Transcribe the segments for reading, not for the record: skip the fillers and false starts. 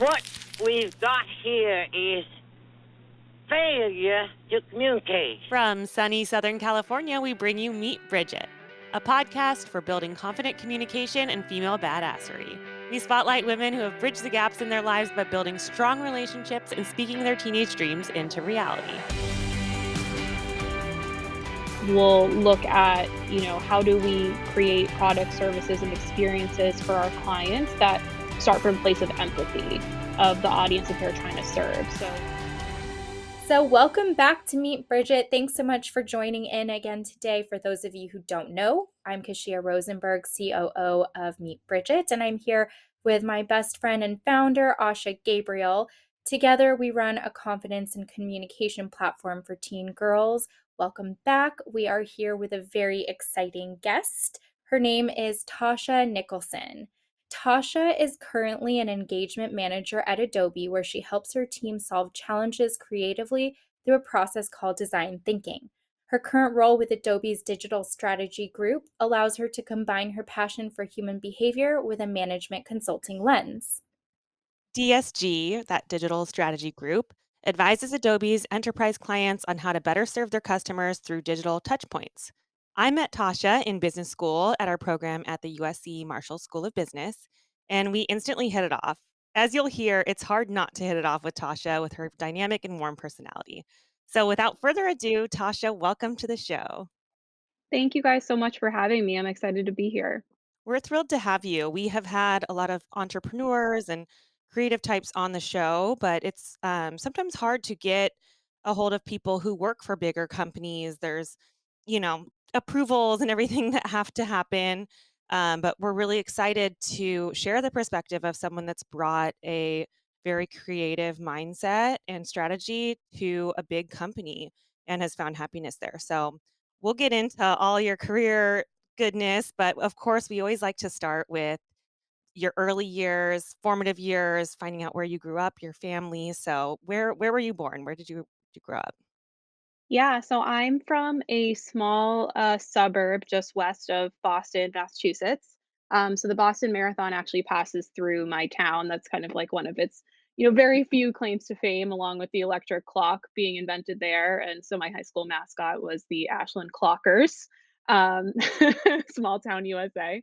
What we've got here is failure to communicate. From sunny Southern California, we bring you Meet Bridget, a podcast for building confident communication and female badassery. We spotlight women who have bridged the gaps in their lives by building strong relationships and speaking their teenage dreams into reality. We'll look at, how do we create products, services, and experiences for our clients that start from a place of empathy of the audience that they're trying to serve. So welcome back to Meet Bridget. Thanks so much for joining in again today. For those of you who don't know, I'm Kashia Rosenberg, COO of Meet Bridget, and I'm here with my best friend and founder, Asha Gabriel. Together, we run a confidence and communication platform for teen girls. Welcome back. We are here with a very exciting guest. Her name is Tasha Nicholson. Tasha is currently an engagement manager at Adobe, where she helps her team solve challenges creatively through a process called design thinking. Her current role with Adobe's digital strategy group allows her to combine her passion for human behavior with a management consulting lens. DSG, that digital strategy group, advises Adobe's enterprise clients on how to better serve their customers through digital touchpoints. I met Tasha in business school at our program at the USC Marshall School of Business, and we instantly hit it off. As you'll hear, it's hard not to hit it off with Tasha with her dynamic and warm personality. So, without further ado, Tasha, welcome to the show. Thank you guys so much for having me. I'm excited to be here. We're thrilled to have you. We have had a lot of entrepreneurs and creative types on the show, but it's sometimes hard to get a hold of people who work for bigger companies. There's, approvals and everything that have to happen. But we're really excited to share the perspective of someone that's brought a very creative mindset and strategy to a big company and has found happiness there. So we'll get into all your career goodness, but of course, we always like to start with your early years, formative years, finding out where you grew up, your family. So, where were you born? Where did you grow up? Yeah, so I'm from a small suburb just west of Boston, Massachusetts. So the Boston Marathon actually passes through my town. That's kind of like one of its, very few claims to fame, along with the electric clock being invented there. And so my high school mascot was the Ashland Clockers, um, small town USA.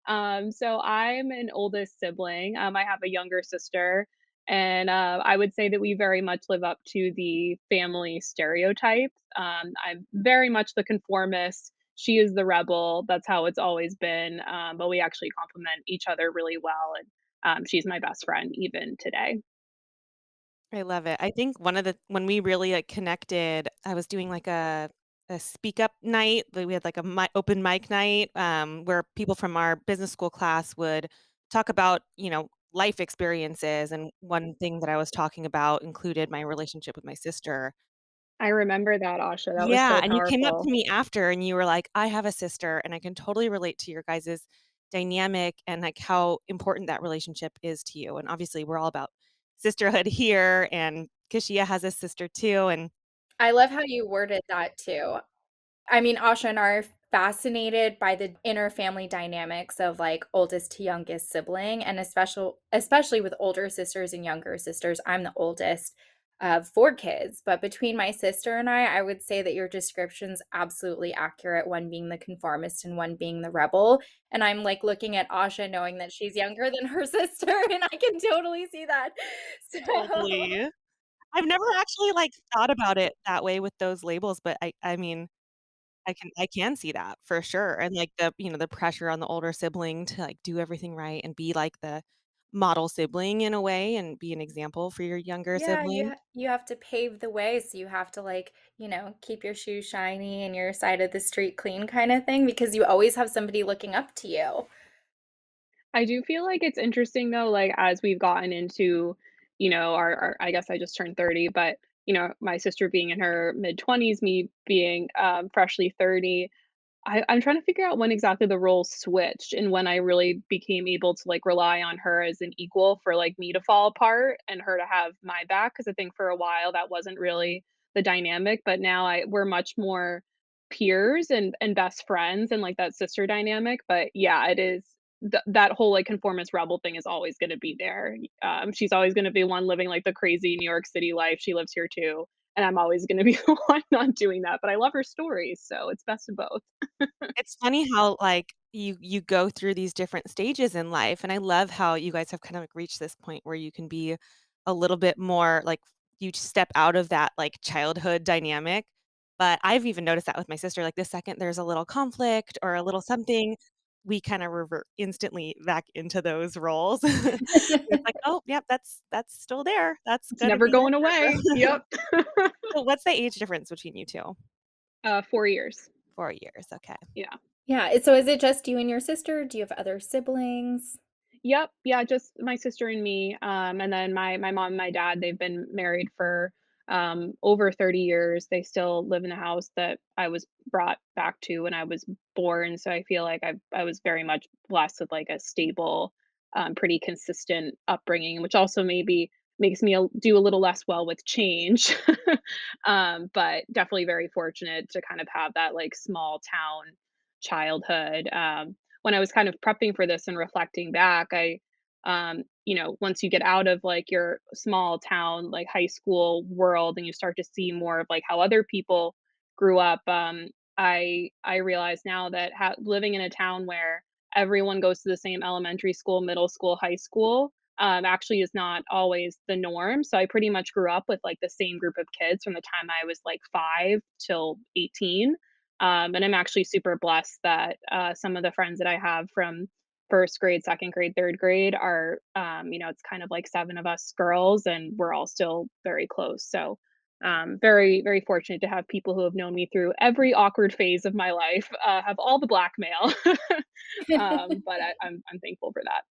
So I'm an oldest sibling. I have a younger sister, and I would say that we very much live up to the family stereotype. I'm very much the conformist. She is the rebel. That's how it's always been. But we actually complement each other really well. And she's my best friend even today. I love it. I think one of the when we really like connected, I was doing like a speak up night. We had like a open mic night where people from our business school class would talk about life experiences. And one thing that I was talking about included my relationship with my sister. I remember that, Asha. That was Yeah, so and you came up to powerful. me after and you were like, "I have a sister and I can totally relate to your guys' dynamic and like how important that relationship is to you." And obviously, we're all about sisterhood here and Kishia has a sister too and I love how you worded that too. I mean, Asha and I are fascinated by the inner family dynamics of like oldest to youngest sibling, and especially with older sisters and younger sisters. I'm the oldest of four kids, but between my sister and I would say that your description's absolutely accurate, one being the conformist and one being the rebel. And I'm like looking at Asha knowing that she's younger than her sister, and I can totally see that. So totally. I've never actually like thought about it that way with those labels, but I mean, I can see that for sure. And like the pressure on the older sibling to like do everything right and be like the model sibling in a way and be an example for your younger yeah, sibling. you have to pave the way, so you have to like, keep your shoes shiny and your side of the street clean kind of thing because you always have somebody looking up to you. I do feel like it's interesting though, like as we've gotten into, our I guess I just turned 30, but my sister being in her mid 20s, me being freshly 30, I'm trying to figure out when exactly the roles switched and when I really became able to like rely on her as an equal for like me to fall apart and her to have my back. Cause I think for a while that wasn't really the dynamic, but now we're much more peers and best friends and like that sister dynamic. But yeah, it is. that whole, like, conformist rebel thing is always gonna be there. She's always gonna be one living, like, the crazy New York City life, she lives here too, and I'm always gonna be the one not doing that, but I love her stories, so it's best of both. It's funny how, like, you go through these different stages in life, and I love how you guys have kind of, like, reached this point where you can be a little bit more, like, you step out of that, like, childhood dynamic, but I've even noticed that with my sister, like, the second there's a little conflict or a little something, we kinda revert instantly back into those roles. It's like, "Oh, yep, that's still there. That's It's gonna never be there going away. forever." Yep. So what's the age difference between you 2? 4 years. 4 years, okay. Yeah. Yeah, so is it just you and your sister? Do you have other siblings? Yep, yeah, just my sister and me, and then my mom and my dad, they've been married for, over 30 years. They still live in the house that I was brought back to when I was born, so I feel like I was very much blessed with, like, a stable, pretty consistent upbringing, which also maybe makes me do a little less well with change. But definitely very fortunate to kind of have that, like, small town childhood. When I was kind of prepping for this and reflecting back, once you get out of like your small town, like high school world, and you start to see more of like how other people grew up, I realize now that living in a town where everyone goes to the same elementary school, middle school, high school, actually is not always the norm. So I pretty much grew up with like the same group of kids from the time I was like 5 till 18. And I'm actually super blessed that some of the friends that I have from first grade, second grade, third grade are, it's kind of like seven of us girls, and we're all still very close. So, very, very fortunate to have people who have known me through every awkward phase of my life, have all the blackmail. But I'm thankful for that.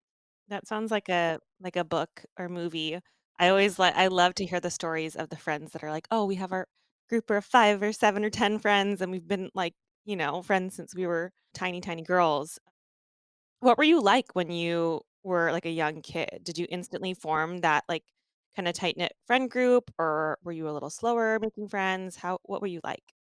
That sounds like a book or movie. I love to hear the stories of the friends that are like, "Oh, we have our group of 5 or 7 or 10 friends, and we've been, like, friends since we were tiny, tiny girls." What were you like when you were, like, a young kid? Did you instantly form that, like, kinda tight-knit friend group, or were you a little slower making friends? What were you like?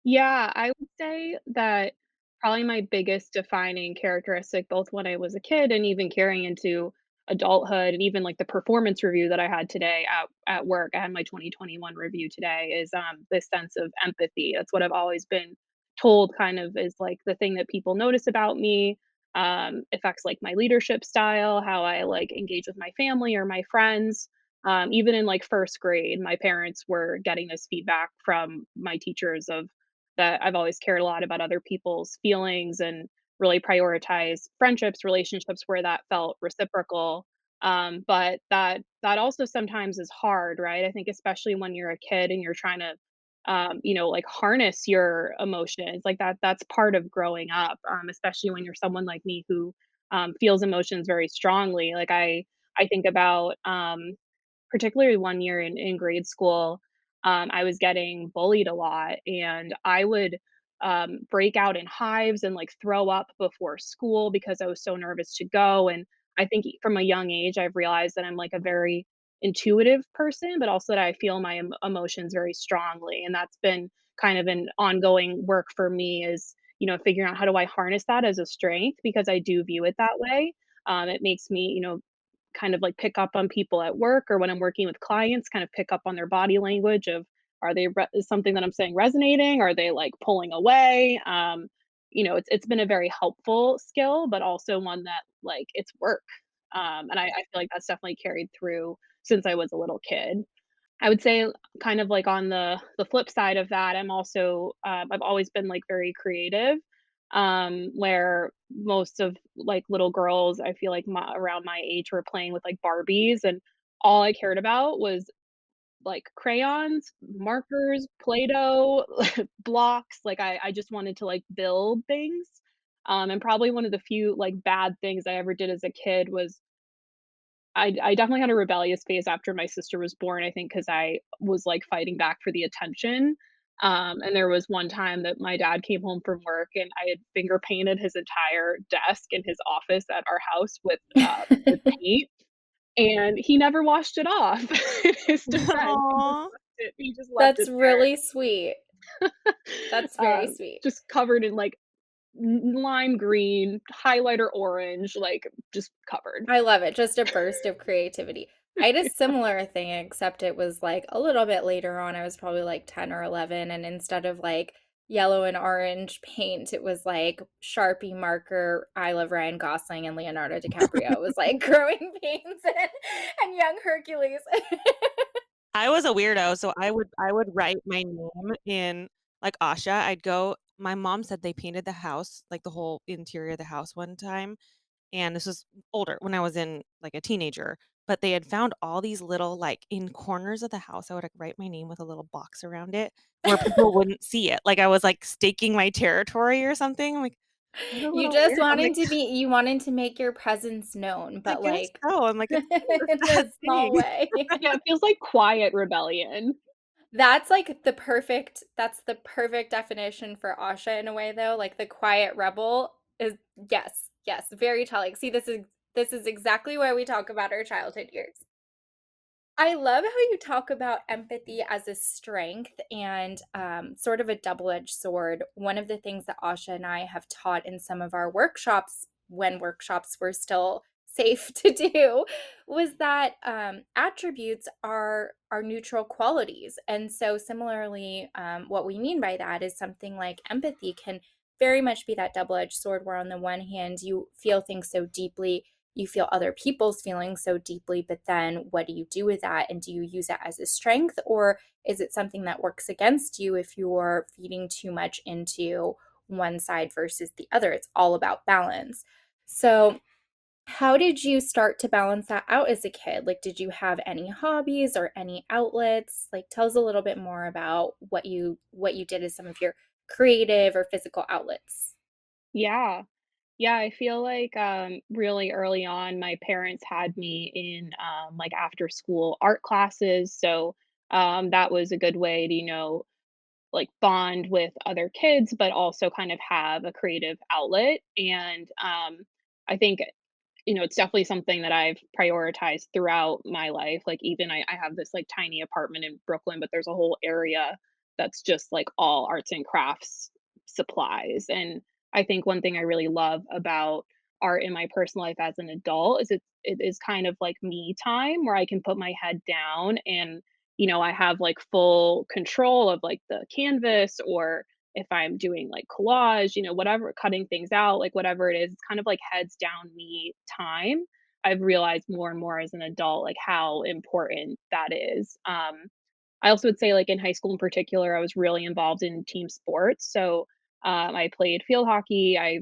Yeah, I would say that probably my biggest defining characteristic, both when I was a kid and even carrying into adulthood, and even like the performance review that I had today at work. I had my 2021 review today, is this sense of empathy. That's what I've always been told kind of is like the thing that people notice about me, affects like my leadership style, how I like engage with my family or my friends. Even in like first grade, my parents were getting this feedback from my teachers of that I've always cared a lot about other people's feelings and really prioritize friendships, relationships where that felt reciprocal. But that also sometimes is hard, right? I think especially when you're a kid and you're trying to, like harness your emotions, like that's part of growing up. Especially when you're someone like me who feels emotions very strongly. Like I think about particularly one year in grade school, I was getting bullied a lot, and I would break out in hives and like throw up before school because I was so nervous to go. And I think from a young age, I've realized that I'm like a very intuitive person, but also that I feel my emotions very strongly. And that's been kind of an ongoing work for me is, figuring out how do I harness that as a strength because I do view it that way. It makes me, kind of like pick up on people at work or when I'm working with clients, kind of pick up on their body language of are is something that I'm saying resonating? Are they like pulling away? It's been a very helpful skill, but also one that like it's work. And I feel like that's definitely carried through since I was a little kid. I would say kind of like on the flip side of that, I'm also I've always been like very creative, where most of like little girls, I feel like around my age were playing with like Barbies, and all I cared about was like crayons, markers, Play-Doh, blocks. Like I just wanted to like build things. And probably one of the few like bad things I ever did as a kid was I definitely had a rebellious phase after my sister was born, I think, because I was, like, fighting back for the attention, and there was one time that my dad came home from work, and I had finger painted his entire desk in his office at our house with paint, and he never washed it off. In his defense, Aw. he just left That's it there, really sweet. That's very sweet. just covered in, like, lime green, highlighter orange, like just covered. I love it, just a burst of creativity. I had a similar thing, except it was, like, a little bit later on, I was probably, like, 10 or 11, and instead of, like, yellow and orange paint, it was, like, Sharpie marker, I love Ryan Gosling and Leonardo DiCaprio. It was, like, growing pains and young Hercules. I was a weirdo, so I would write my name in, like, Asha. I'd go my mom said they painted the house, like, the whole interior of the house one time, and this was older, when I was in, like, a teenager, but they had found all these little, like, in corners of the house, I would, like, write my name with a little box around it where people wouldn't see it, like I was, like, staking my territory or something. I'm like, "What a You little just weird." I'm like, you wanted to make your presence known, "I but, guess like, so." I'm like, "It's kind of in a sad a small thing." way. Yeah, it feels like quiet rebellion. That's, like, that's the perfect definition for Asha in a way, though, like, the quiet rebel is yes, yes, very telling. See, this is exactly why we talk about our childhood years. I love how you talk about empathy as a strength and sort of a double edged sword. One of the things that Asha and I have taught in some of our workshops, when workshops were still safe to do, was that attributes are neutral qualities. And so, similarly, what we mean by that is something like empathy can very much be that double edged sword, where on the one hand, you feel things so deeply, you feel other people's feelings so deeply, but then what do you do with that? And do you use that as a strength, or is it something that works against you if you're feeding too much into one side versus the other? It's all about balance. So, how did you start to balance that out as a kid? Like, did you have any hobbies or any outlets? Like, tell us a little bit more about what you did as some of your creative or physical outlets. Yeah. Yeah, I feel like, really early on, my parents had me in, like, after school art classes, so, that was a good way to, like, bond with other kids, but also kind of have a creative outlet, and, I think it's definitely something that I've prioritized throughout my life. Like even I have this like tiny apartment in Brooklyn, but there's a whole area that's just like all arts and crafts supplies. And I think one thing I really love about art in my personal life as an adult is it is kind of like me time where I can put my head down and I have like full control of like the canvas or if I'm doing like collage, whatever, cutting things out, like whatever it is, it's kind of like heads down me time. I've realized more and more as an adult, like how important that is. I also would say, like in high school in particular, I was really involved in team sports. So I played field hockey. I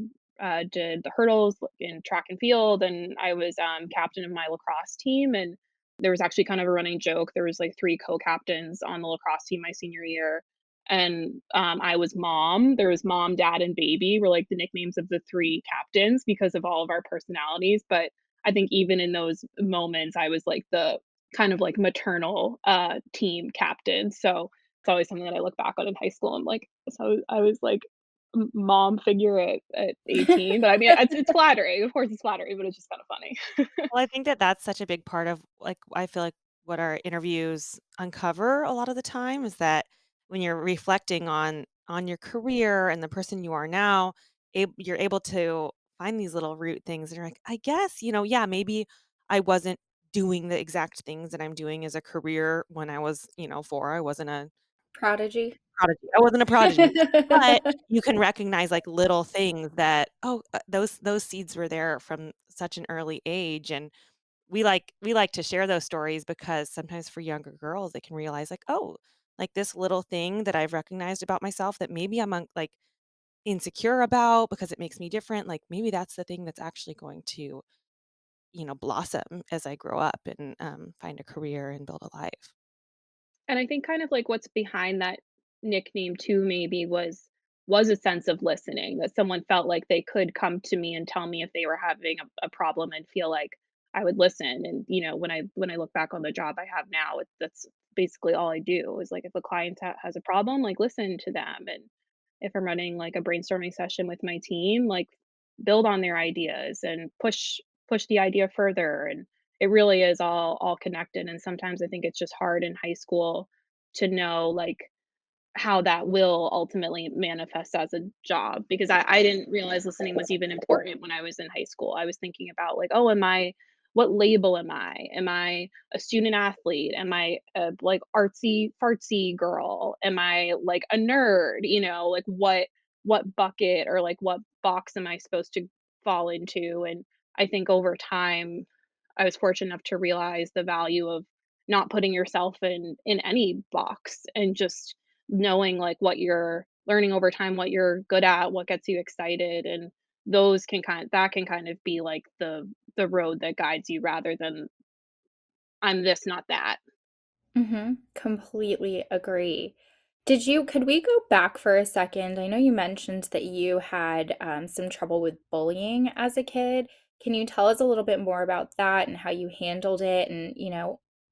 did the hurdles in track and field, and I was captain of my lacrosse team. And there was actually kind of a running joke. There was like three co-captains on the lacrosse team my senior year, and I was mom. There was mom, dad, and baby were like the nicknames of the three captains because of all of our personalities. But I think even in those moments, I was like the kind of like maternal team captain. So it's always something that I look back on in high school. I'm like, so I was like mom figure at 18. But I mean, it's flattering. Of course, it's flattering, but it's just kind of funny. Well, I think that that's such a big part of, like, I feel like what our interviews uncover a lot of the time is that when you're reflecting on your career and the person you are now, you're able to find these little root things and you're like, I guess, yeah, maybe I wasn't doing the exact things that I'm doing as a career when I was, 4. I wasn't a Prodigy. prodigy. I wasn't a prodigy. But you can recognize like little things that, oh, those seeds were there from such an early age, and we like to share those stories because sometimes for younger girls, they can realize like, "Oh, like this little thing that I've recognized about myself that maybe I'm like insecure about because it makes me different, like maybe that's the thing that's actually going to, blossom as I grow up and find a career and build a life." And I think kind of like what's behind that nickname too maybe was a sense of listening, that someone felt like they could come to me and tell me if they were having a problem and feel like I would listen. And when I look back on the job I have now, that's basically all I do is like if a client has a problem, like listen to them. And if I'm running like a brainstorming session with my team, like build on their ideas and push the idea further. And it really is all connected, and sometimes I think it's just hard in high school to know, like, how that will ultimately manifest as a job, because I didn't realize listening was even important when I was in high school. I was thinking about like, oh, what label am I? Am I a student athlete? Am I a like artsy fartsy girl? Am I like a nerd? Like what bucket or like what box am I supposed to fall into? And I think over time I was fortunate enough to realize the value of not putting yourself in any box, and just knowing like what you're learning over time, what you're good at, what gets you excited, and that can kind of be like the road that guides you, rather than I'm this, not that. Completely agree. Could we go back for a second? I know you mentioned that you had some trouble with bullying as a kid. Can you tell us a little bit more about that and how you handled it and,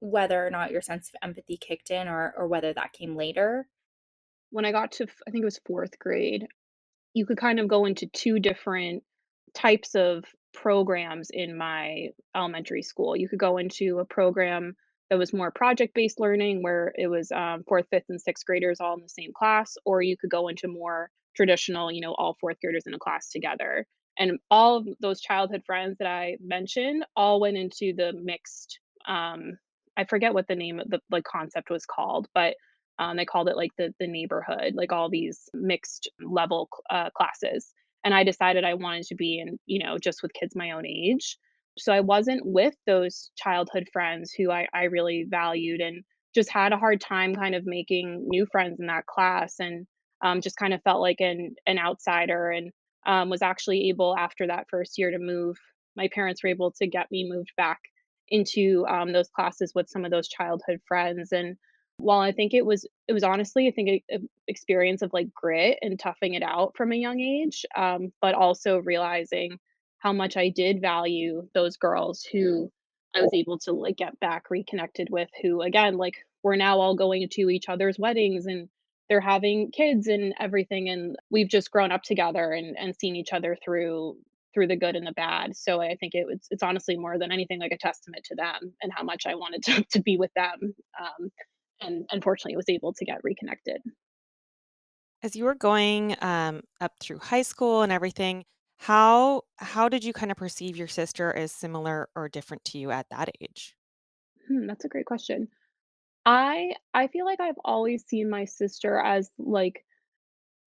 whether or not your sense of empathy kicked in or whether that came later? When I got to I think it was 4th grade, you could kind of go into 2 different types of programs in my elementary school. You could go into a program that was more project-based learning, where it was, 4th, 5th, and 6th graders all in the same class, or you could go into more traditional, all 4th graders in a class together. And all of those childhood friends that I mentioned all went into the mixed, I forget what the name of the, like, concept was called, but they called it like the neighborhood, like all these mixed level classes. And I decided I wanted to be in, just with kids my own age. So I wasn't with those childhood friends who I really valued, and just had a hard time kind of making new friends in that class, and just kind of felt like an outsider, and was actually able after that first year to move. My parents were able to get me moved back into those classes with some of those childhood friends. And while I think it was honestly, I think, a experience of, like, grit and toughing it out from a young age, but also realizing how much I did value those girls who I was able to, like, get back reconnected with, who, again, like, we're now all going to each other's weddings, and they're having kids and everything, and we've just grown up together, and seen each other through the good and the bad. So I think it's honestly more than anything like a testament to them and how much I wanted to be with them. And unfortunately was able to get reconnected. As you were going up through high school and everything, how did you kind of perceive your sister as similar or different to you at that age? That's a great question. I feel like I've always seen my sister as like,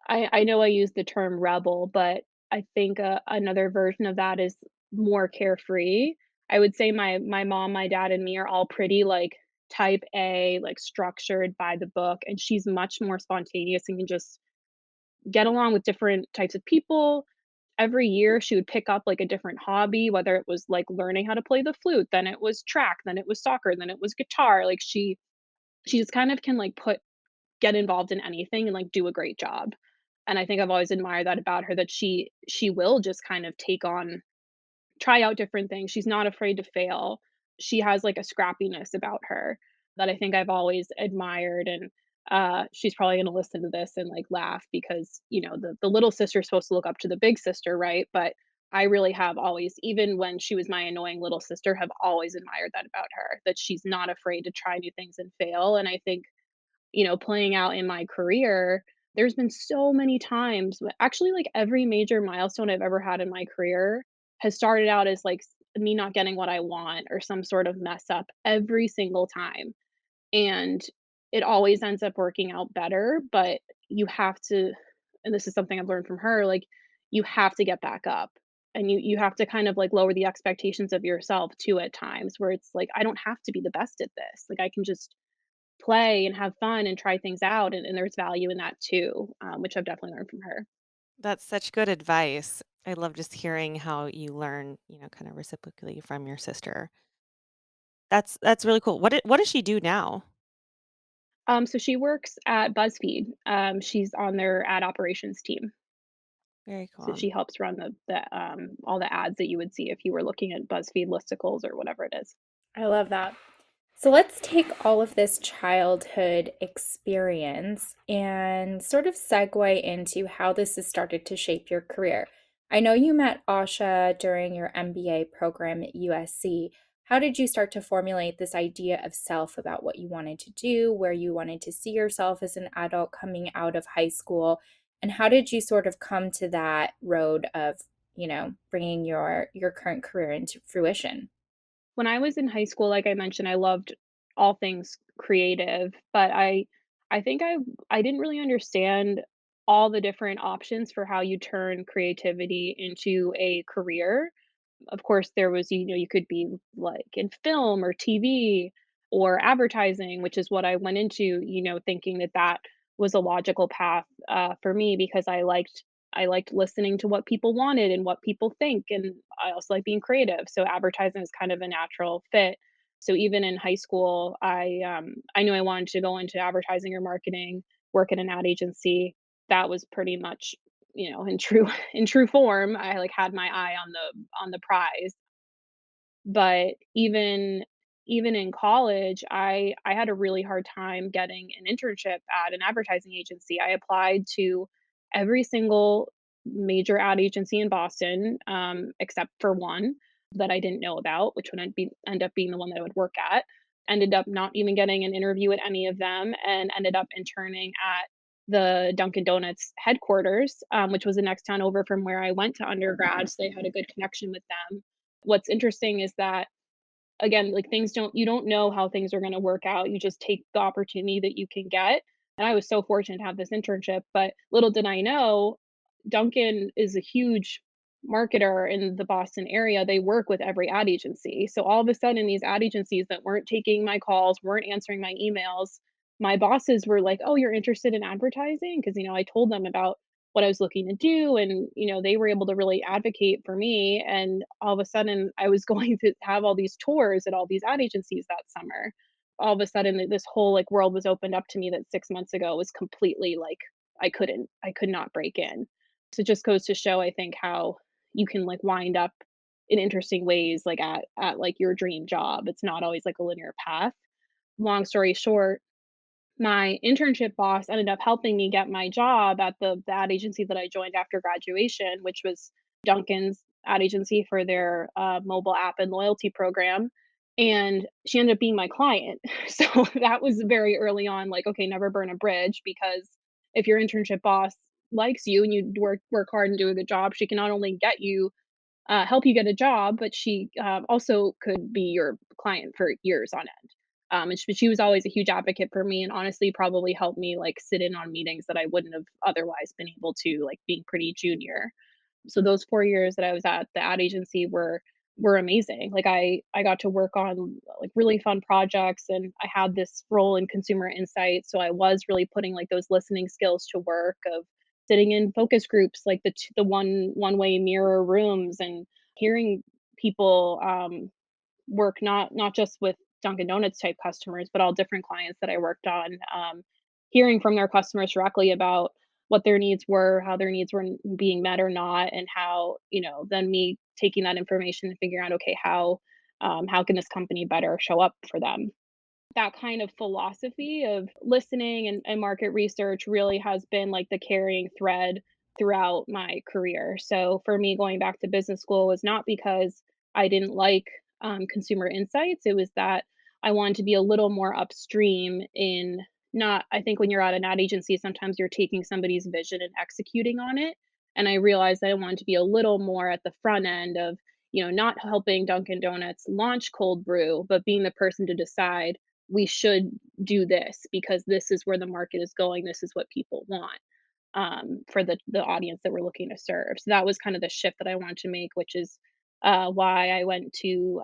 I know I use the term rebel, but I think another version of that is more carefree. I would say my mom, my dad, and me are all pretty like type A, like structured by the book, and she's much more spontaneous and can just get along with different types of people. Every year she would pick up like a different hobby, whether it was like learning how to play the flute, then it was track, then it was soccer, then it was guitar. Like she just kind of can like get involved in anything and like do a great job. And I think I've always admired that about her, that she will just kind of try out different things. She's not afraid to fail. She has like a scrappiness about her that I think I've always admired. And she's probably going to listen to this and like laugh, because the little sister's supposed to look up to the big sister, right? But I really have always, even when she was my annoying little sister, have always admired that about her, that she's not afraid to try new things and fail. And I think, playing out in my career, there's been so many times, actually, like every major milestone I've ever had in my career has started out as like me not getting what I want or some sort of mess up every single time. And it always ends up working out better, but you have to, and this is something I've learned from her, like you have to get back up. And you have to kind of like lower the expectations of yourself too at times, where it's like, I don't have to be the best at this. Like I can just play and have fun and try things out, and there's value in that too, which I've definitely learned from her. That's such good advice. I love just hearing how you learn, kind of reciprocally from your sister. That's really cool. What does she do now? So she works at BuzzFeed. She's on their ad operations team. Very So cool. she helps run the all the ads that you would see if you were looking at BuzzFeed listicles or whatever it is. I love that. So let's take all of this childhood experience and sort of segue into how this has started to shape your career. I know you met Asha during your MBA program at USC, how did you start to formulate this idea of self about what you wanted to do, where you wanted to see yourself as an adult coming out of high school? And how did you sort of come to that road of, bringing your current career into fruition? When I was in high school, like I mentioned, I loved all things creative, but I think I didn't really understand all the different options for how you turn creativity into a career. Of course, there was, you could be like in film or TV or advertising, which is what I went into, thinking that that was a logical path for me because I liked listening to what people wanted and what people think, and I also like being creative. So advertising is kind of a natural fit. So even in high school, I knew I wanted to go into advertising or marketing, work in an ad agency. That was pretty much, in true in true form. I like had my eye on the prize. But even in college, I had a really hard time getting an internship at an advertising agency. I applied to every single major ad agency in Boston, except for one that I didn't know about, which would end up being the one that I would work at. Ended up not even getting an interview at any of them, and ended up interning at the Dunkin' Donuts headquarters, which was the next town over from where I went to undergrad. So they had a good connection with them. What's interesting is that, again, like, you don't know how things are gonna work out, you just take the opportunity that you can get, and I was so fortunate to have this internship, but little did I know, Dunkin' is a huge marketer in the Boston area. They work with every ad agency, so all of a sudden, these ad agencies that weren't taking my calls, weren't answering my emails, my bosses were like, "Oh, you're interested in advertising?" 'Cause, I told them about what I was looking to do, and, they were able to really advocate for me, and all of a sudden, I was going to have all these tours at all these ad agencies that summer. All of a sudden, this whole, like, world was opened up to me that 6 months ago was completely, like, I could not break in. So it just goes to show, I think, how you can, like, wind up in interesting ways, like, like, your dream job. It's not always, like, a linear path. Long story short, my internship boss ended up helping me get my job at the ad agency that I joined after graduation, which was Dunkin's ad agency for their mobile app and loyalty program. And she ended up being my client. So that was very early on, like, okay, never burn a bridge, because if your internship boss likes you and you work hard and do a good job, she can not only help you get a job, but she also could be your client for years on end. And she was always a huge advocate for me, and honestly probably helped me like sit in on meetings that I wouldn't have otherwise been able to, like being pretty junior. So those 4 years that I was at the ad agency were amazing. Like I got to work on like really fun projects, and I had this role in consumer insight. So I was really putting like those listening skills to work of sitting in focus groups, like the one-way mirror rooms, and hearing people work, not just with Dunkin' Donuts type customers, but all different clients that I worked on, hearing from their customers directly about what their needs were, how their needs were being met or not, and how, then me taking that information and figuring out, okay, how can this company better show up for them? That kind of philosophy of listening and market research really has been like the carrying thread throughout my career. So for me, going back to business school was not because I didn't like consumer insights. It was that I wanted to be a little more upstream in, not, I think when you're at an ad agency, sometimes you're taking somebody's vision and executing on it. And I realized that I wanted to be a little more at the front end of, not helping Dunkin' Donuts launch cold brew, but being the person to decide we should do this because this is where the market is going. This is what people want, for the audience that we're looking to serve. So that was kind of the shift that I wanted to make, which is why I went to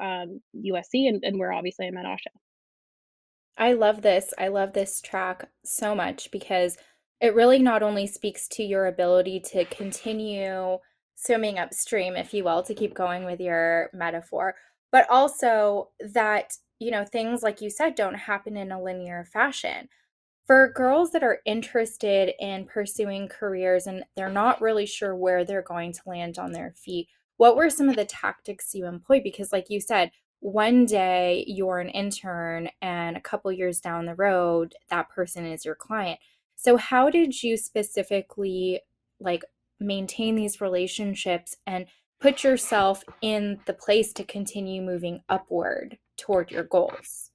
USC, and where obviously I met Asha. I love this. I love this track so much because it really not only speaks to your ability to continue swimming upstream, if you will, to keep going with your metaphor, but also that, things like you said don't happen in a linear fashion. For girls that are interested in pursuing careers and they're not really sure where they're going to land on their feet, what were some of the tactics you employed? Because, like you said, one day you're an intern, and a couple years down the road, that person is your client. So, how did you specifically like maintain these relationships and put yourself in the place to continue moving upward toward your goals?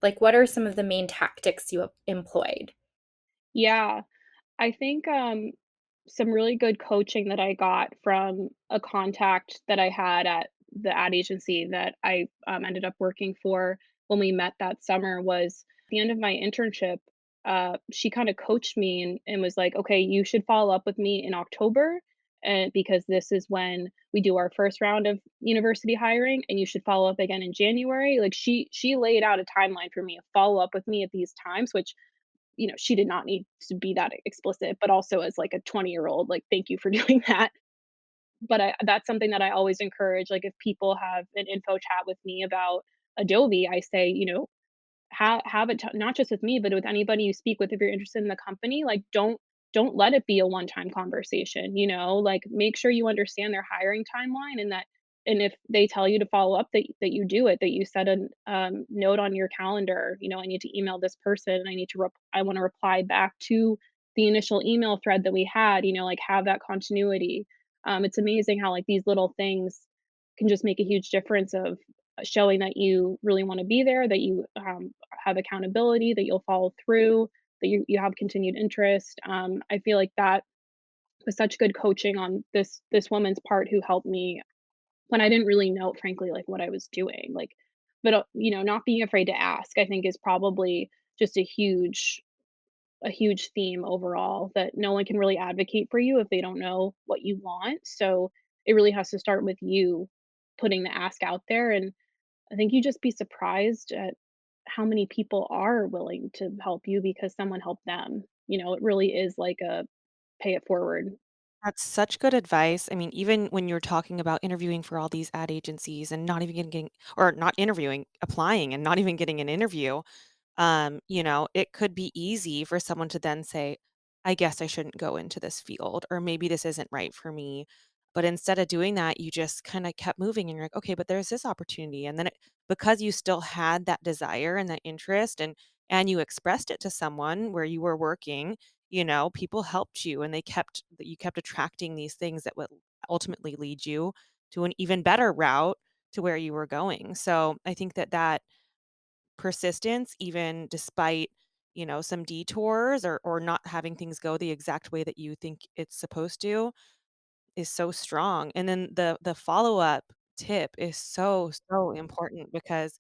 Like, what are some of the main tactics you have employed? Yeah. I think, some really good coaching that I got from a contact that I had at the ad agency that I, ended up working for when we met that summer was the end of my internship. She kind of coached me and was like, okay, you should follow up with me in October. And because this is when we do our first round of university hiring, and you should follow up again in January. Like she laid out a timeline for me to follow up with me at these times, which she did not need to be that explicit, but also as like a 20-year-old, like, thank you for doing that. But that's something that I always encourage. Like, if people have an info chat with me about Adobe, I say, have it not just with me, but with anybody you speak with if you're interested in the company. Like, don't let it be a one-time conversation, like, make sure you understand their hiring timeline, and if they tell you to follow up, that you do it, that you set a note on your calendar. I need to email this person, and I want to reply back to the initial email thread that we had, like, have that continuity. It's amazing how, like, these little things can just make a huge difference of showing that you really want to be there, that you have accountability, that you'll follow through, that you have continued interest. I feel like that was such good coaching on this woman's part who helped me when I didn't really know, frankly, like, what I was doing. Like, but not being afraid to ask, I think, is probably just a huge theme overall, that no one can really advocate for you if they don't know what you want. So it really has to start with you putting the ask out there. And I think you just be surprised at how many people are willing to help you because someone helped them. It really is like a pay it forward. That's such good advice. I mean, even when you're talking about interviewing for all these ad agencies and not even getting, or not interviewing, applying and not even getting an interview, it could be easy for someone to then say, I guess I shouldn't go into this field, or maybe this isn't right for me. But instead of doing that, you just kind of kept moving and you're like, okay, but there's this opportunity. And then because you still had that desire and that interest and you expressed it to someone where you were working, people helped you and you kept attracting these things that would ultimately lead you to an even better route to where you were going. So I think that persistence, even despite, some detours or not having things go the exact way that you think it's supposed to, is so strong. And then the follow-up tip is so, so important because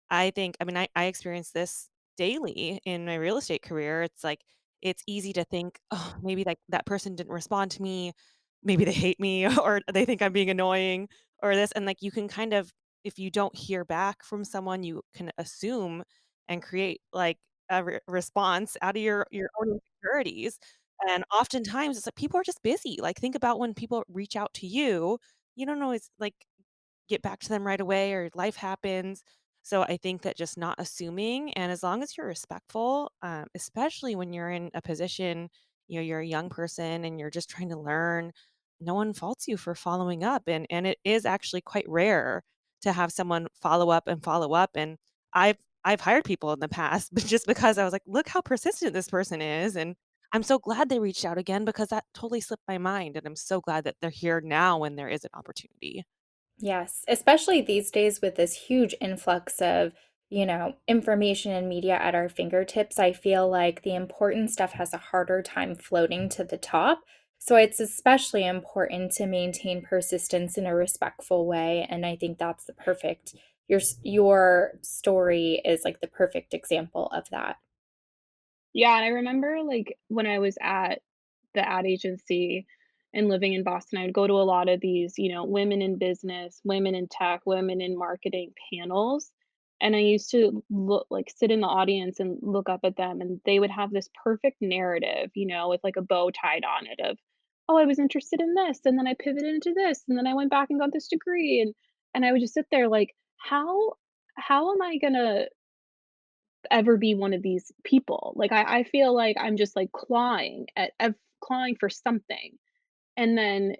I mean, I experience this daily in my real estate career. It's like, it's easy to think, oh, maybe like that person didn't respond to me. Maybe they hate me or they think I'm being annoying or this. And like, you can kind of, if you don't hear back from someone, you can assume and create like a response out of your own insecurities. And oftentimes it's like people are just busy. Like, think about when people reach out to you, you don't always like get back to them right away or life happens. So I think that just not assuming, and as long as you're respectful, especially when you're in a position, you're a young person and you're just trying to learn, no one faults you for following up. And it is actually quite rare to have someone follow up and follow up. And I've I've hired people in the past, but just because I was like, look how persistent this person is. And I'm so glad they reached out again because that totally slipped my mind. And I'm so glad that they're here now when there is an opportunity. Yes, especially these days with this huge influx of, information and media at our fingertips. I feel like the important stuff has a harder time floating to the top. So it's especially important to maintain persistence in a respectful way. And I think that's the perfect, your story is like the perfect example of that. Yeah, and I remember, like, when I was at the ad agency and living in Boston, I would go to a lot of these, women in business, women in tech, women in marketing panels, and I used to sit in the audience and look up at them, and they would have this perfect narrative, with, like, a bow tied on it of, "Oh, I was interested in this, and then I pivoted into this, and then I went back and got this degree," and I would just sit there like, "How am I gonna ever be one of these people?" Like, I feel like I'm just, like, clawing for something, and then,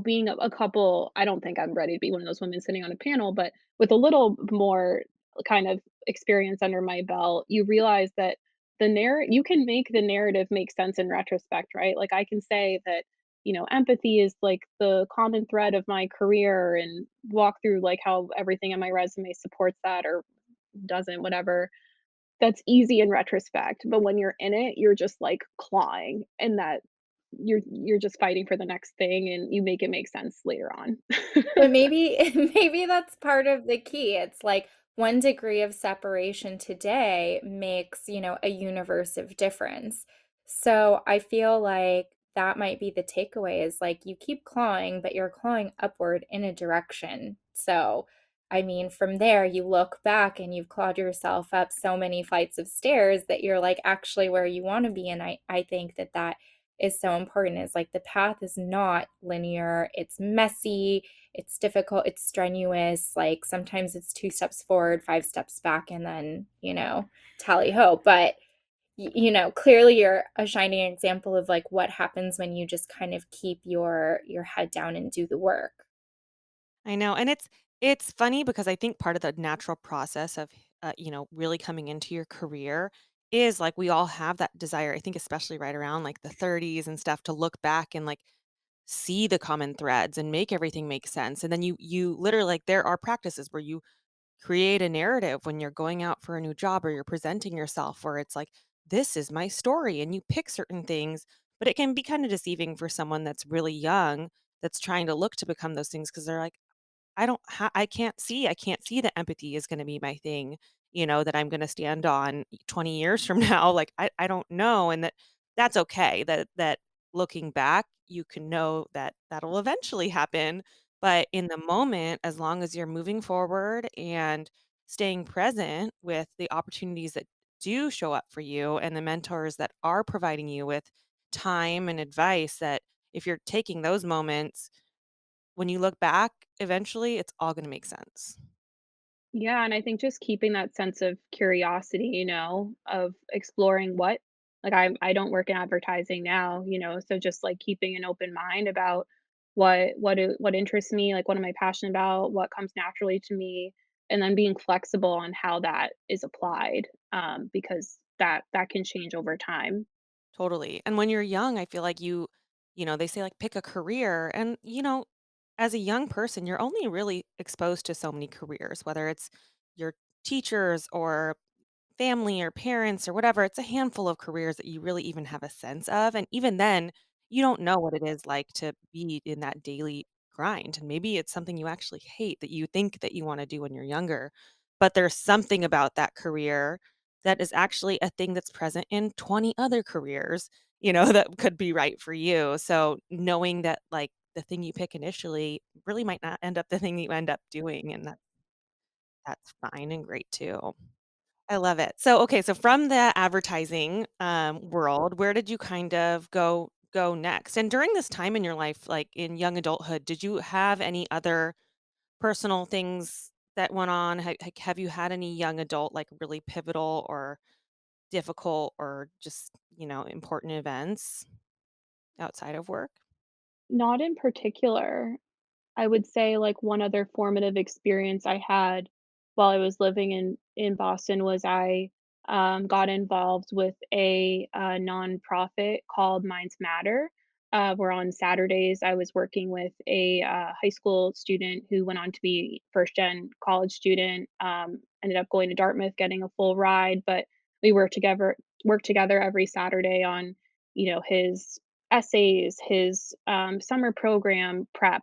being a couple, I don't think I'm ready to be one of those women sitting on a panel, but with a little more kind of experience under my belt, you realize that you can make the narrative make sense in retrospect, right? Like, I can say that, empathy is like the common thread of my career and walk through like how everything in my resume supports that or doesn't, whatever. That's easy in retrospect, but when you're in it, you're just like clawing and that you're just fighting for the next thing and you make it make sense later on. But maybe maybe that's part of the key. It's like 1 degree of separation today makes, a universe of difference. So I feel like that might be the takeaway is like you keep clawing, but you're clawing upward in a direction. So, I mean, from there, you look back and you've clawed yourself up so many flights of stairs that you're like actually where you want to be. And I think that that is so important. Is like the path is not linear, it's messy, it's difficult, it's strenuous. Like sometimes it's 2 steps forward, 5 steps back, and then, tally ho. But, clearly you're a shining example of like what happens when you just kind of keep your head down and do the work. I know, and it's funny because I think part of the natural process of, really coming into your career is, like, we all have that desire, I think especially right around, like, the 30s and stuff to look back and, like, see the common threads and make everything make sense, and then you literally like, there are practices where you create a narrative when you're going out for a new job or you're presenting yourself where it's like, "This is my story," and you pick certain things, but it can be kinda deceiving for someone that's really young that's trying to look to become those things because 'cause they're like, I can't see that empathy is gonna be my thing, that I'm gonna stand on 20 years from now, like, I don't know, and that's okay, that looking back, you can know that that'll eventually happen, but in the moment, as long as you're moving forward and staying present with the opportunities that do show up for you and the mentors that are providing you with time and advice that if you're taking those moments when you look back, eventually, it's all gonna make sense. Yeah, and I think just keeping that sense of curiosity, of exploring what like I don't work in advertising now, so just like keeping an open mind about what interests me, like what am I passionate about, what comes naturally to me, and then being flexible on how that is applied, because that can change over time. Totally, and when you're young, I feel like they say, like, pick a career, and, as a young person, you're only really exposed to so many careers, whether it's your teachers or family or parents or whatever, it's a handful of careers that you really even have a sense of, and even then, you don't know what it is like to be in that daily grind, and maybe it's something you actually hate that you think that you wanna do when you're younger, but there's something about that career that is actually a thing that's present in 20 other careers, that could be right for you, so knowing that, like, the thing you pick initially really might not end up the thing you end up doing, and that's fine and great too. I love it. So, okay, so from the advertising, world, where did you kind of go next? And during this time in your life, like in young adulthood, did you have any other personal things that went on? Have you had any young adult, like really pivotal or difficult or just, important events outside of work? Not in particular. I would say, like, one other formative experience I had while I was living in Boston was I, got involved with a nonprofit called Minds Matter, where on Saturdays, I was working with a high school student who went on to be first gen college student, ended up going to Dartmouth, getting a full ride, but we worked together every Saturday on, his essays, his, summer program prep,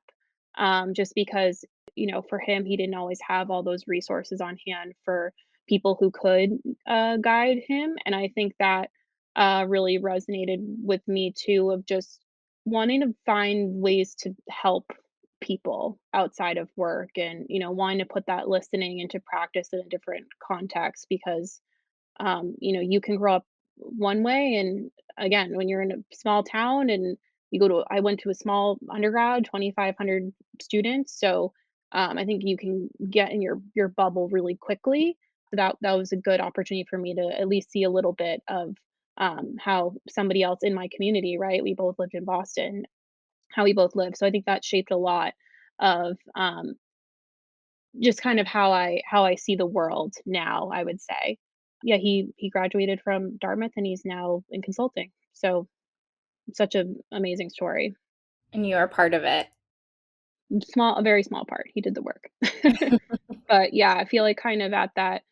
just because, for him, he didn't always have all those resources on hand for people who could guide him. And I think that really resonated with me too, of just wanting to find ways to help people outside of work and, wanting to put that listening into practice in a different context because you can grow up one way, and again, when you're in a small town and I went to a small undergrad, 2,500 students, so I think you can get in your bubble really quickly. So that was a good opportunity for me to at least see a little bit of how somebody else in my community, right? We both lived in Boston, how we both live. So I think that shaped a lot of just kind of how I see the world now, I would say. Yeah, he graduated from Dartmouth and he's now in consulting. So, such an amazing story. And you are part of it. A very small part. He did the work. But yeah, I feel like kind of at that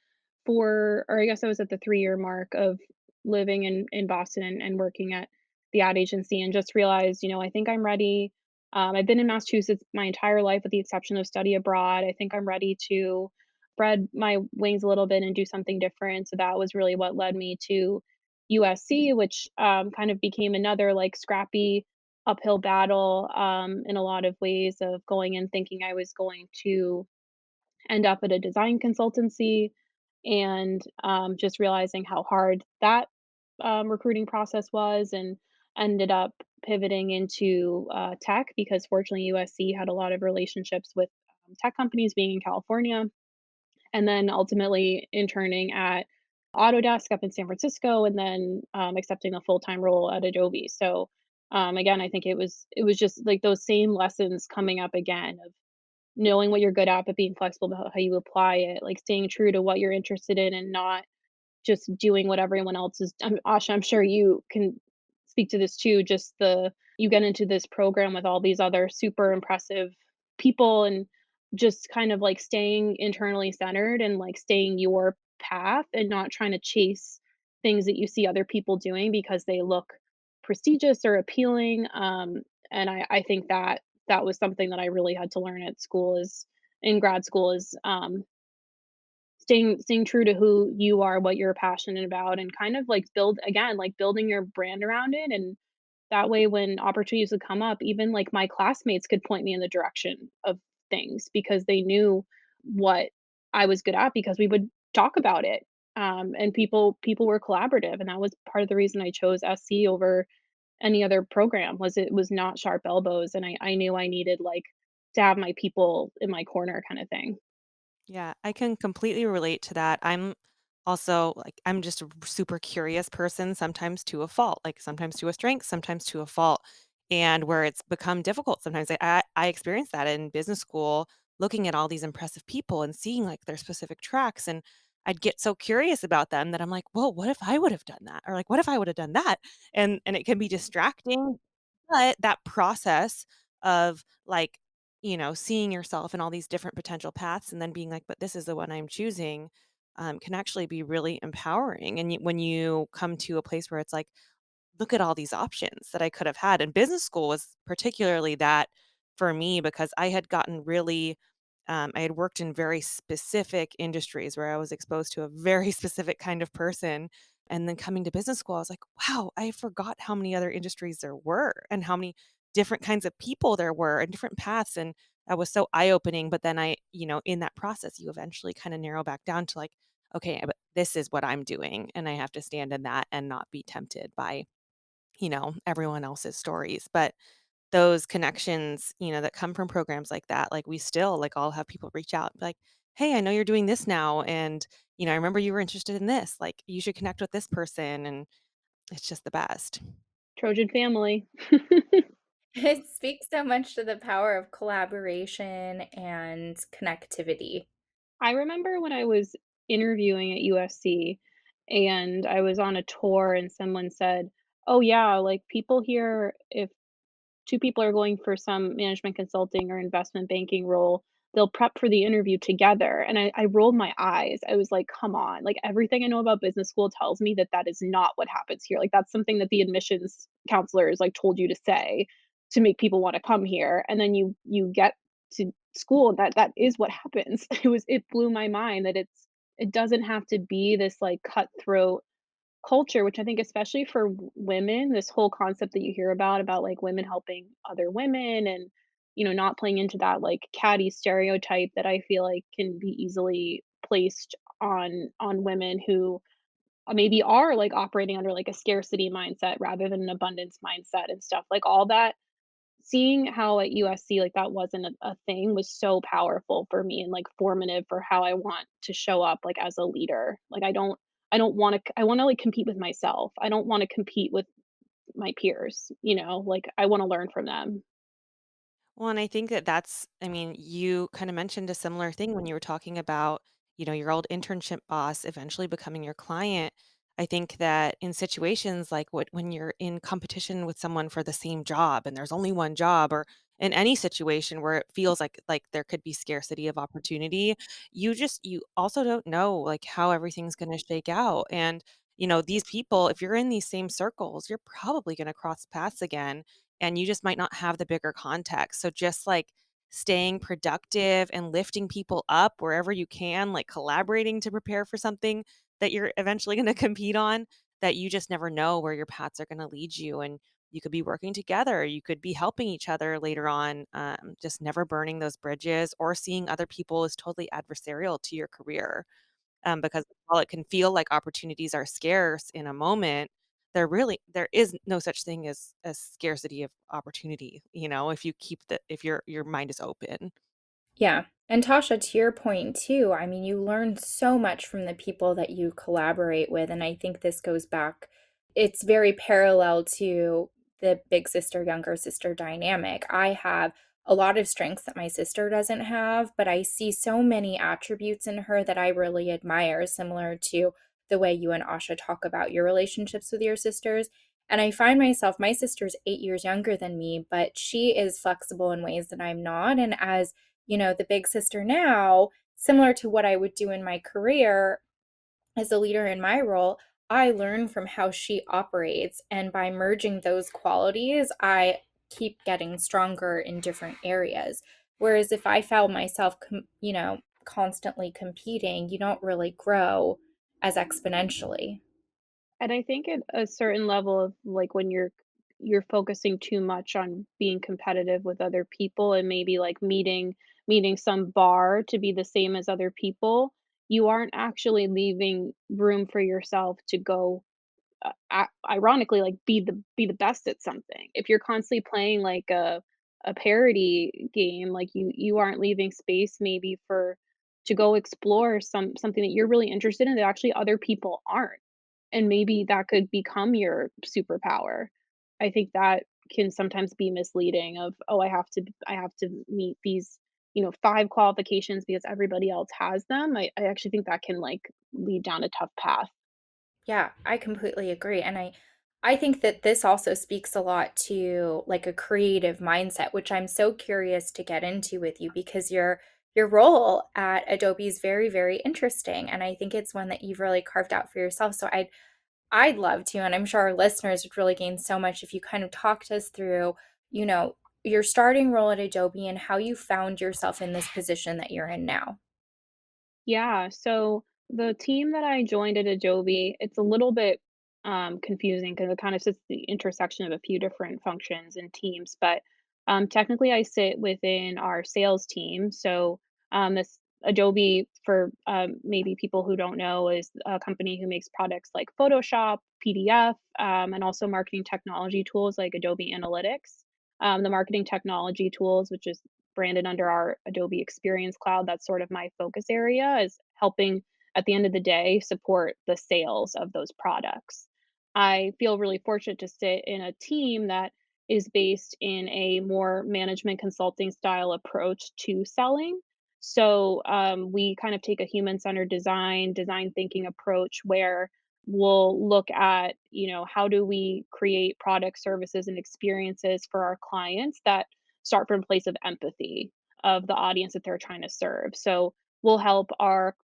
4, or I guess I was at the 3-year mark of living in Boston and working at the ad agency, and just realized, I think I'm ready. I've been in Massachusetts my entire life with the exception of study abroad. I think I'm ready to spread my wings a little bit and do something different. So that was really what led me to USC, which kind of became another like scrappy uphill battle in a lot of ways of going and thinking I was going to end up at a design consultancy, and just realizing how hard that recruiting process was, and ended up pivoting into tech because fortunately USC had a lot of relationships with tech companies being in California, and then ultimately interning at Autodesk up in San Francisco, and then accepting a full-time role at Adobe. So again, I think it was just like those same lessons coming up again of knowing what you're good at, but being flexible about how you apply it, like staying true to what you're interested in and not just doing what everyone else is. Asha, I'm sure you can speak to this too. Just you get into this program with all these other super impressive people, and just kind of like staying internally centered and like staying your path and not trying to chase things that you see other people doing because they look prestigious or appealing. And I think that that was something that I really had to learn at school is in grad school is staying true to who you are, what you're passionate about, and kind of like build again, like building your brand around it. And that way when opportunities would come up, even like my classmates could point me in the direction of things because they knew what I was good at because we would talk about it. And people were collaborative, and that was part of the reason I chose SC over any other program. Was it was not sharp elbows, and I knew I needed like to have my people in my corner kind of thing. Yeah, I can completely relate to that. I'm also like, I'm just a super curious person, sometimes to a fault, like sometimes to a strength, sometimes to a fault. And where it's become difficult sometimes. I experienced that in business school, looking at all these impressive people and seeing like their specific tracks. And I'd get so curious about them that I'm like, well, what if I would have done that? Or like, what if I would have done that? And it can be distracting. But that process of like, seeing yourself in all these different potential paths and then being like, but this is the one I'm choosing, can actually be really empowering. And when you come to a place where it's like, look at all these options that I could have had. And business school was particularly that for me because I had gotten really, I had worked in very specific industries where I was exposed to a very specific kind of person. And then coming to business school, I was like, wow, I forgot how many other industries there were and how many different kinds of people there were and different paths. And that was so eye opening. But then in that process, you eventually kind of narrow back down to like, okay, but this is what I'm doing. And I have to stand in that and not be tempted by everyone else's stories. But those connections, that come from programs like that, like we still like all have people reach out and be like, hey, I know you're doing this now. And, I remember you were interested in this. Like you should connect with this person. And it's just the best. Trojan family. It speaks so much to the power of collaboration and connectivity. I remember when I was interviewing at USC and I was on a tour and someone said, "Oh yeah, like people here, if 2 people are going for some management consulting or investment banking role, they'll prep for the interview together." And I rolled my eyes. I was like, "Come on." Like everything I know about business school tells me that that is not what happens here. Like that's something that the admissions counselors like told you to say to make people want to come here. And then you get to school and that is what happens. It blew my mind that it doesn't have to be this like cutthroat culture, which I think especially for women, this whole concept that you hear about like women helping other women, and not playing into that like catty stereotype that I feel like can be easily placed on women who maybe are like operating under like a scarcity mindset rather than an abundance mindset and stuff like all that. Seeing how at USC like that wasn't a thing was so powerful for me and like formative for how I want to show up like as a leader. Like I don't want to I want to like compete with myself. I don't want to compete with my peers, like I want to learn from them. Well, and I think that I mean, you kind of mentioned a similar thing when you were talking about, your old internship boss eventually becoming your client. I think that in situations like when you're in competition with someone for the same job and there's only one job, or in any situation where it feels like there could be scarcity of opportunity, you also don't know like how everything's going to shake out. And these people, if you're in these same circles, you're probably going to cross paths again, and you just might not have the bigger context. So just like staying productive and lifting people up wherever you can, like collaborating to prepare for something that you're eventually gonna compete on, that you just never know where your paths are gonna lead you, and you could be working together, you could be helping each other later on, just never burning those bridges or seeing other people as totally adversarial to your career, because while it can feel like opportunities are scarce in a moment, there is no such thing as scarcity of opportunity, if you keep if your mind is open. Yeah. And Tasha, to your point too, I mean, you learn so much from the people that you collaborate with. And I think this goes back, it's very parallel to the big sister, younger sister dynamic. I have a lot of strengths that my sister doesn't have, but I see so many attributes in her that I really admire, similar to the way you and Asha talk about your relationships with your sisters. And I find myself, my sister's 8 years younger than me, but she is flexible in ways that I'm not. And as the big sister now, similar to what I would do in my career as a leader in my role, I learn from how she operates. And by merging those qualities, I keep getting stronger in different areas. Whereas if I found myself, constantly competing, you don't really grow as exponentially. And I think at a certain level of like when you're focusing too much on being competitive with other people and maybe like meeting some bar to be the same as other people, you aren't actually leaving room for yourself to go ironically like be the best at something. If you're constantly playing like a parody game, like you aren't leaving space maybe for to go explore something that you're really interested in that actually other people aren't, and maybe that could become your superpower. I think that can sometimes be misleading of, "Oh, I have to meet these, 5 qualifications because everybody else has them." I actually think that can, like, lead down a tough path. Yeah, I completely agree. And I think that this also speaks a lot to like a creative mindset, which I'm so curious to get into with you because your role at Adobe is very, very interesting. And I think it's one that you've really carved out for yourself. So I'd love to, and I'm sure our listeners would really gain so much if you kind of talked us through, you know, your starting role at Adobe and how you found yourself in this position that you're in now. Yeah, so the team that I joined at Adobe, it's a little bit confusing because it kind of sits at the intersection of a few different functions and teams. But technically, I sit within our sales team. So this Adobe, for maybe people who don't know, is a company who makes products like Photoshop, PDF, and also marketing technology tools like Adobe Analytics. The marketing technology tools, which is branded under our Adobe Experience Cloud. That's sort of my focus area, is helping at the end of the day support the sales of those products. I feel really fortunate to sit in a team that is based in a more management consulting style approach to selling. So we kind of take a human centered design thinking approach where we'll look at, how do we create products, services, and experiences for our clients that start from a place of empathy of the audience that they're trying to serve. So we'll help our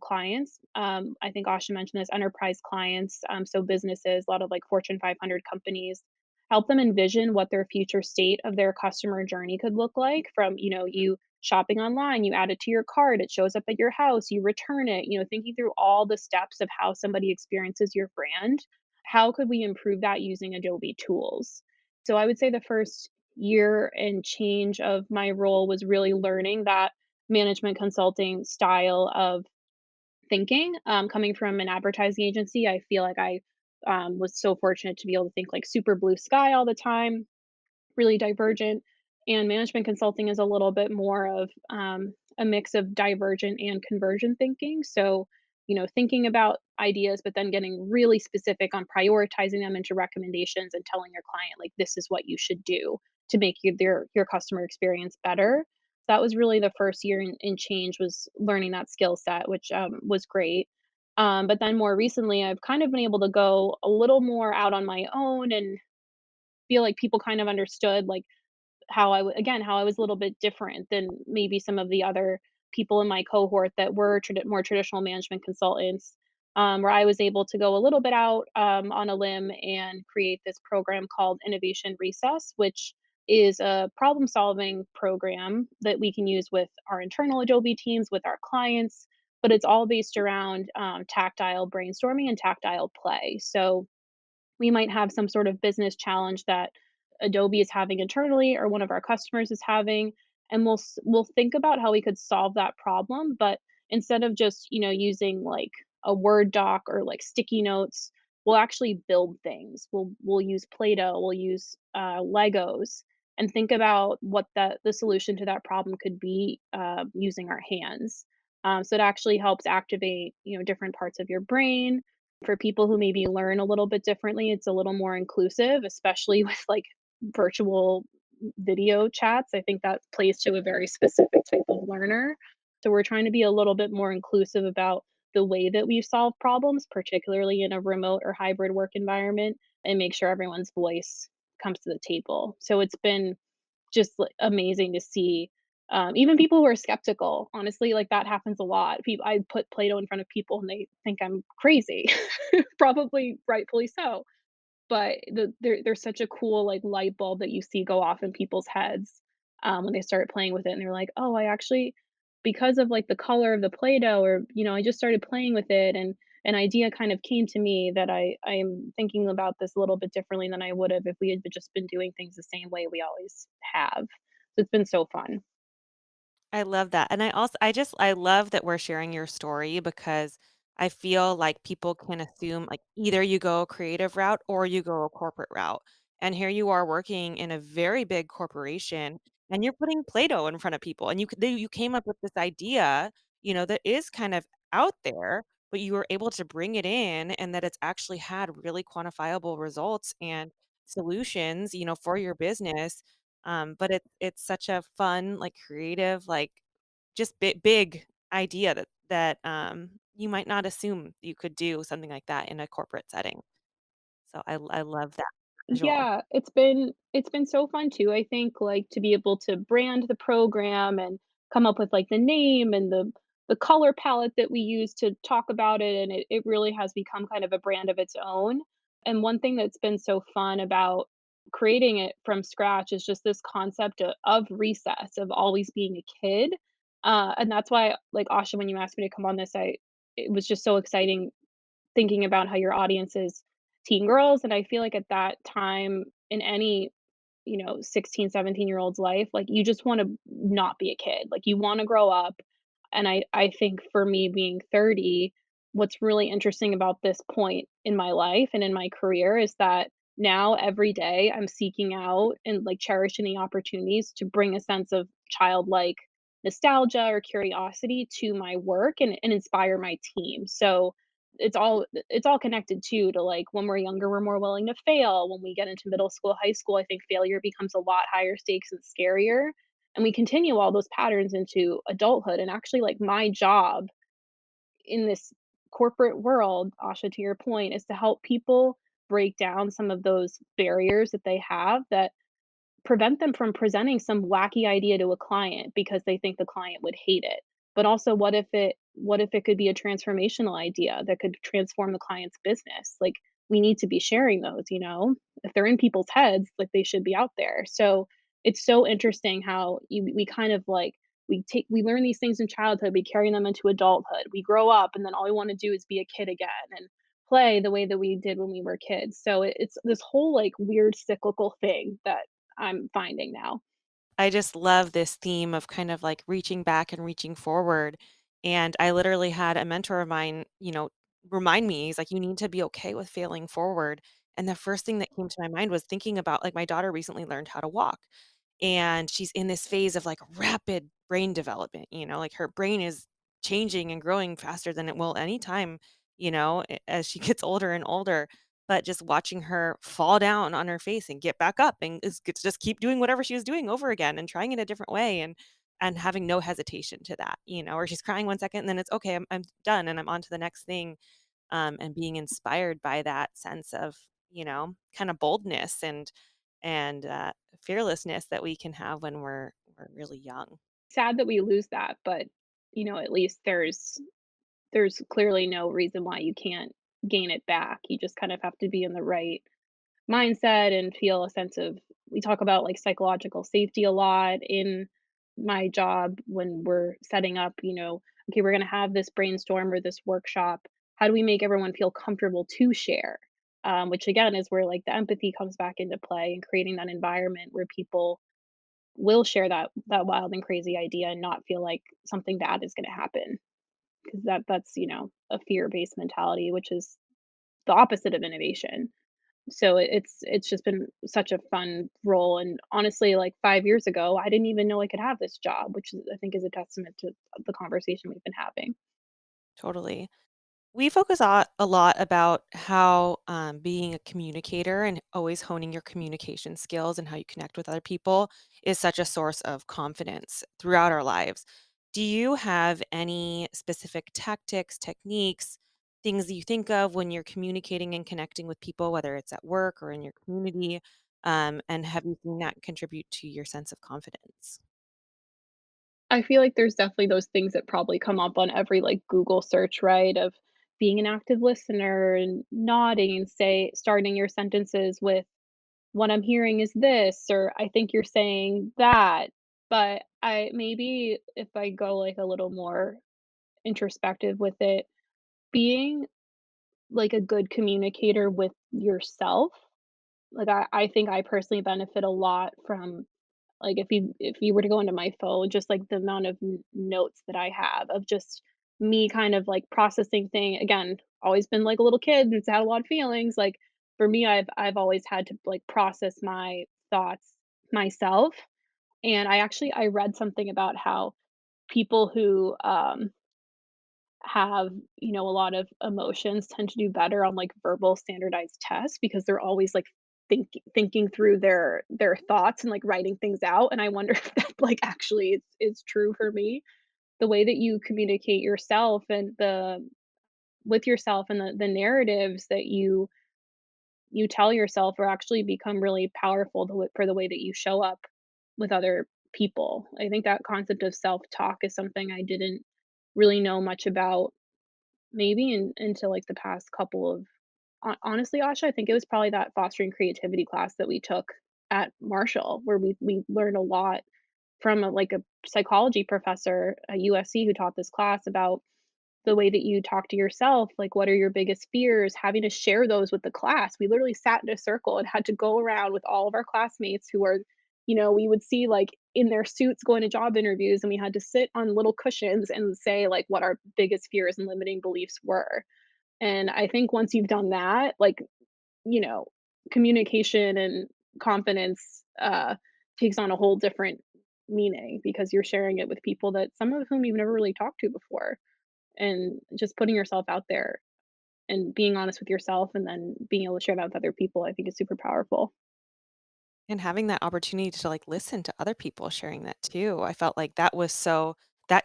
clients. I think Asha mentioned this, enterprise clients, so businesses, a lot of like Fortune 500 companies, help them envision what their future state of their customer journey could look like from, you shopping online, you add it to your cart, it shows up at your house, you return it, thinking through all the steps of how somebody experiences your brand. How could we improve that using Adobe tools? So I would say the first year and change of my role was really learning that management consulting style of thinking. Coming from an advertising agency, I feel like I was so fortunate to be able to think like super blue sky all the time, really divergent. And management consulting is a little bit more of a mix of divergent and conversion thinking. So, thinking about ideas, but then getting really specific on prioritizing them into recommendations and telling your client, like, this is what you should do to make your customer experience better. That was really the first year in change, was learning that skill set, which was great. But then more recently, I've kind of been able to go a little more out on my own and feel like people kind of understood, like, how I was a little bit different than maybe some of the other people in my cohort that were more traditional management consultants, where I was able to go a little bit out, on a limb and create this program called Innovation Recess, which is a problem-solving program that we can use with our internal Adobe teams, with our clients, but it's all based around, tactile brainstorming and tactile play. So we might have some sort of business challenge that Adobe is having internally or one of our customers is having, and we'll think about how we could solve that problem, but instead of just, using like a Word doc or like sticky notes, we'll actually build things. We'll use Play-Doh, we'll use Legos, and think about what the solution to that problem could be, using our hands. So it actually helps activate, different parts of your brain. For people who maybe learn a little bit differently, it's a little more inclusive, especially with, like, virtual video chats. I think that plays to a very specific type of learner. So we're trying to be a little bit more inclusive about the way that we solve problems, particularly in a remote or hybrid work environment, and make sure everyone's voice comes to the table. So it's been just, like, amazing to see, even people who are skeptical, honestly, like, that happens a lot. I put Play-Doh in front of people and they think I'm crazy, probably rightfully so, but there's such a cool, like, light bulb that you see go off in people's heads, when they start playing with it, and they're like, "Oh, I actually because of, like, the color of the Play-Doh or, I just started playing with it, and an idea kind of came to me that I'm thinking about this a little bit differently than I would have if we had just been doing things the same way we always have." So it's been so fun. I love that. And I love that we're sharing your story because I feel like people can assume like either you go a creative route or you go a corporate route. And here you are working in a very big corporation and you're putting Play-Doh in front of people and you came up with this idea, that is kind of out there, but you were able to bring it in and that it's actually had really quantifiable results and solutions, for your business. But it's such a fun, like, creative, like, just big idea that you might not assume you could do something like that in a corporate setting. So I love that visual. Yeah, it's been so fun too. I think, like, to be able to brand the program and come up with, like, the name and the color palette that we use to talk about it, and it really has become kind of a brand of its own. And one thing that's been so fun about creating it from scratch is just this concept of recess, of always being a kid. And that's why, like, Asha, when you asked me to come on this, I it was just so exciting thinking about how your audience is teen girls, and I feel like at that time in any, 16, 17-year-old's life, like, you just wanna not be a kid, like, you wanna grow up, and I think for me being 30, what's really interesting about this point in my life and in my career is that now every day I'm seeking out and, like, cherishing the opportunities to bring a sense of childlike nostalgia or curiosity to my work and inspire my team. So it's all connected too to, like, when we're younger, we're more willing to fail. When we get into middle school, high school, I think failure becomes a lot higher stakes and scarier, and we continue all those patterns into adulthood. And actually, like, my job in this corporate world, Asha, to your point, is to help people break down some of those barriers that they have that prevent them from presenting some wacky idea to a client because they think the client would hate it. But also, what if it could be a transformational idea that could transform the client's business? Like, we need to be sharing those, you know? If they're in people's heads, like, they should be out there. So it's so interesting how we kind of like we learn these things in childhood, we carry them into adulthood. We grow up and then all we want to do is be a kid again and play the way that we did when we were kids. So it's this whole like weird cyclical thing that I'm finding now. I just love this theme of kind of like reaching back and reaching forward. And I literally had a mentor of mine, remind me, he's like, you need to be okay with failing forward. And the first thing that came to my mind was thinking about like my daughter recently learned how to walk. And she's in this phase of like rapid brain development, like her brain is changing and growing faster than it will anytime, as she gets older and older. But just watching her fall down on her face and get back up and just keep doing whatever she was doing over again and trying it a different way. And and having no hesitation to that, or she's crying 1 second and then it's okay, I'm done and I'm on to the next thing. And being inspired by that sense of, kind of boldness and fearlessness that we can have when we're really young. Sad that we lose that, but, at least there's clearly no reason why you can't gain it back. You just kind of have to be in the right mindset and feel a sense of we talk about, like, psychological safety a lot in my job when we're setting up, "Okay, we're gonna have this brainstorm or this workshop. How do we make everyone feel comfortable to share?" Which again is where, like, the empathy comes back into play and creating that environment where people will share that wild and crazy idea and not feel like something bad is gonna happen, 'cause that's, a fear-based mentality, which is the opposite of innovation. So it's just been such a fun role, and honestly, like, 5 years ago, I didn't even know I could have this job, which is I think is a testament to the conversation we've been having. Totally. We focus a lot about how being a communicator and always honing your communication skills and how you connect with other people is such a source of confidence throughout our lives. Do you have any specific tactics, techniques, things that you think of when you're communicating and connecting with people, whether it's at work or in your community? And have you seen that contribute to your sense of confidence? I feel like there's definitely those things that probably come up on every, like, Google search, right, of being an active listener and nodding and say starting your sentences with, "What I'm hearing is this," or, "I think you're saying that." But I maybe if I go, like, a little more introspective with it, being, like, a good communicator with yourself, like, I think I personally benefit a lot from like, if you were to go into my phone, just, like, the amount of n notes that I have of just me kind of, like, processing again, always been like a little kid and it's had a lot of feelings, like, for me, I've always had to, like, process my thoughts myself, and I read something about how people who, have, a lot of emotions tend to do better on, like, verbal standardized tests because they're always, like, thinking through their thoughts and, like, writing things out, and I wonder if that, like, actually is true for me. The way that you communicate yourself and the with yourself and the narratives that you tell yourself or actually become really powerful for the way that you show up with other people. I think that concept of self-talk is something I didn't really know much about maybe until, like, the past couple of honestly, Asha, I think it was probably that fostering creativity class that we took at Marshall, where we learned a lot from a psychology professor at USC who taught this class about the way that you talk to yourself, like, what are your biggest fears, having to share those with the class. We literally sat in a circle and had to go around with all of our classmates who are, we would see, like, in their suits going to job interviews, and we had to sit on little cushions and say, like, what our biggest fears and limiting beliefs were. And I think once you've done that, like, you know, communication and confidence, takes on a whole different meaning because you're sharing it with people that some of whom you've never really talked to before. And just putting yourself out there and being honest with yourself and then being able to share that with other people, I think is super powerful. And having that opportunity to, like, listen to other people sharing that too. I felt like that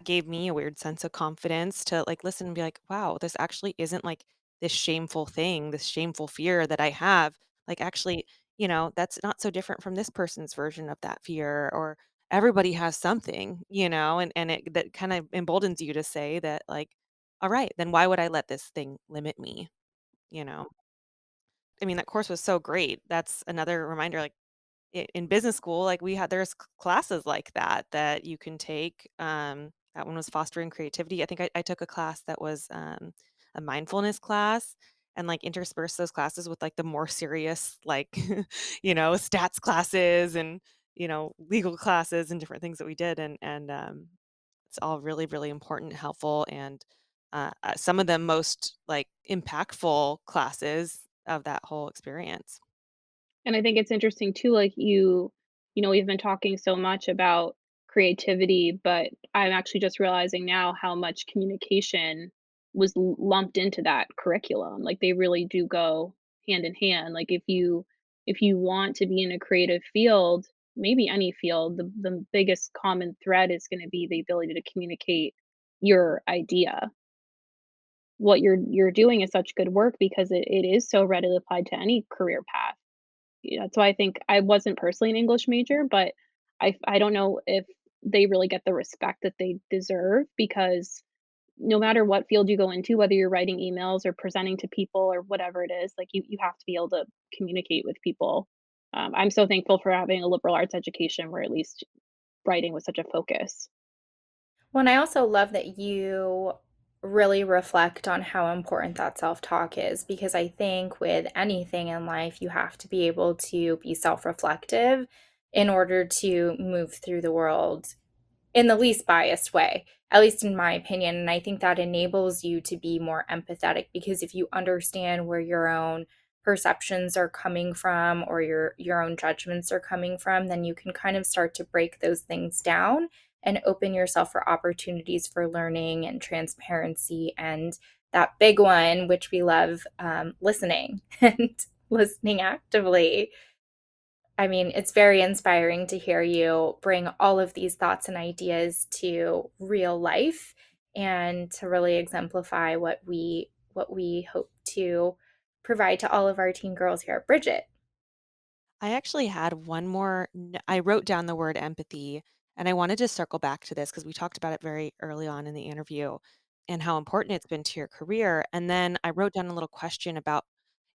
gave me a weird sense of confidence to, like, listen and be like, "Wow, this actually isn't, like, this shameful thing, this shameful fear that I have. Like, actually, that's not so different from this person's version of that fear," or everybody has something, and it that kind of emboldens you to say that, like, "All right, then why would I let this thing limit me?" You know? I mean, that course was so great. That's another reminder, like, in business school, like, there's classes like that you can take. That one was fostering creativity. I think I took a class that was a mindfulness class, and, like, interspersed those classes with, like, the more serious, like, stats classes and, legal classes and different things that we did. And it's all really, really important, helpful, and some of the most, like, impactful classes of that whole experience. And I think it's interesting too, like we've been talking so much about creativity, but I'm actually just realizing now how much communication was lumped into that curriculum. Like they really do go hand in hand. Like if you want to be in a creative field, maybe any field, the biggest common thread is going to be the ability to communicate your idea. What you're doing is such good work because it is so readily applied to any career path. Yeah, that's why I think I wasn't personally an English major, but I don't know if they really get the respect that they deserve because no matter what field you go into, whether you're writing emails or presenting to people or whatever it is, like you have to be able to communicate with people. I'm so thankful for having a liberal arts education where at least writing was such a focus. Well, and I also love that you really reflect on how important that self-talk is because I think with anything in life, you have to be able to be self-reflective in order to move through the world in the least biased way, at least in my opinion. And I think that enables you to be more empathetic because if you understand where your own perceptions are coming from or your own judgments are coming from, then you can kind of start to break those things down and open yourself for opportunities for learning and transparency and that big one, which we love, listening and listening actively. I mean, it's very inspiring to hear you bring all of these thoughts and ideas to real life and to really exemplify what we hope to provide to all of our teen girls here at Bridget. I actually had one more. I wrote down the word empathy, and I wanted to circle back to this because we talked about it very early on in the interview and how important it's been to your career. And then I wrote down a little question about,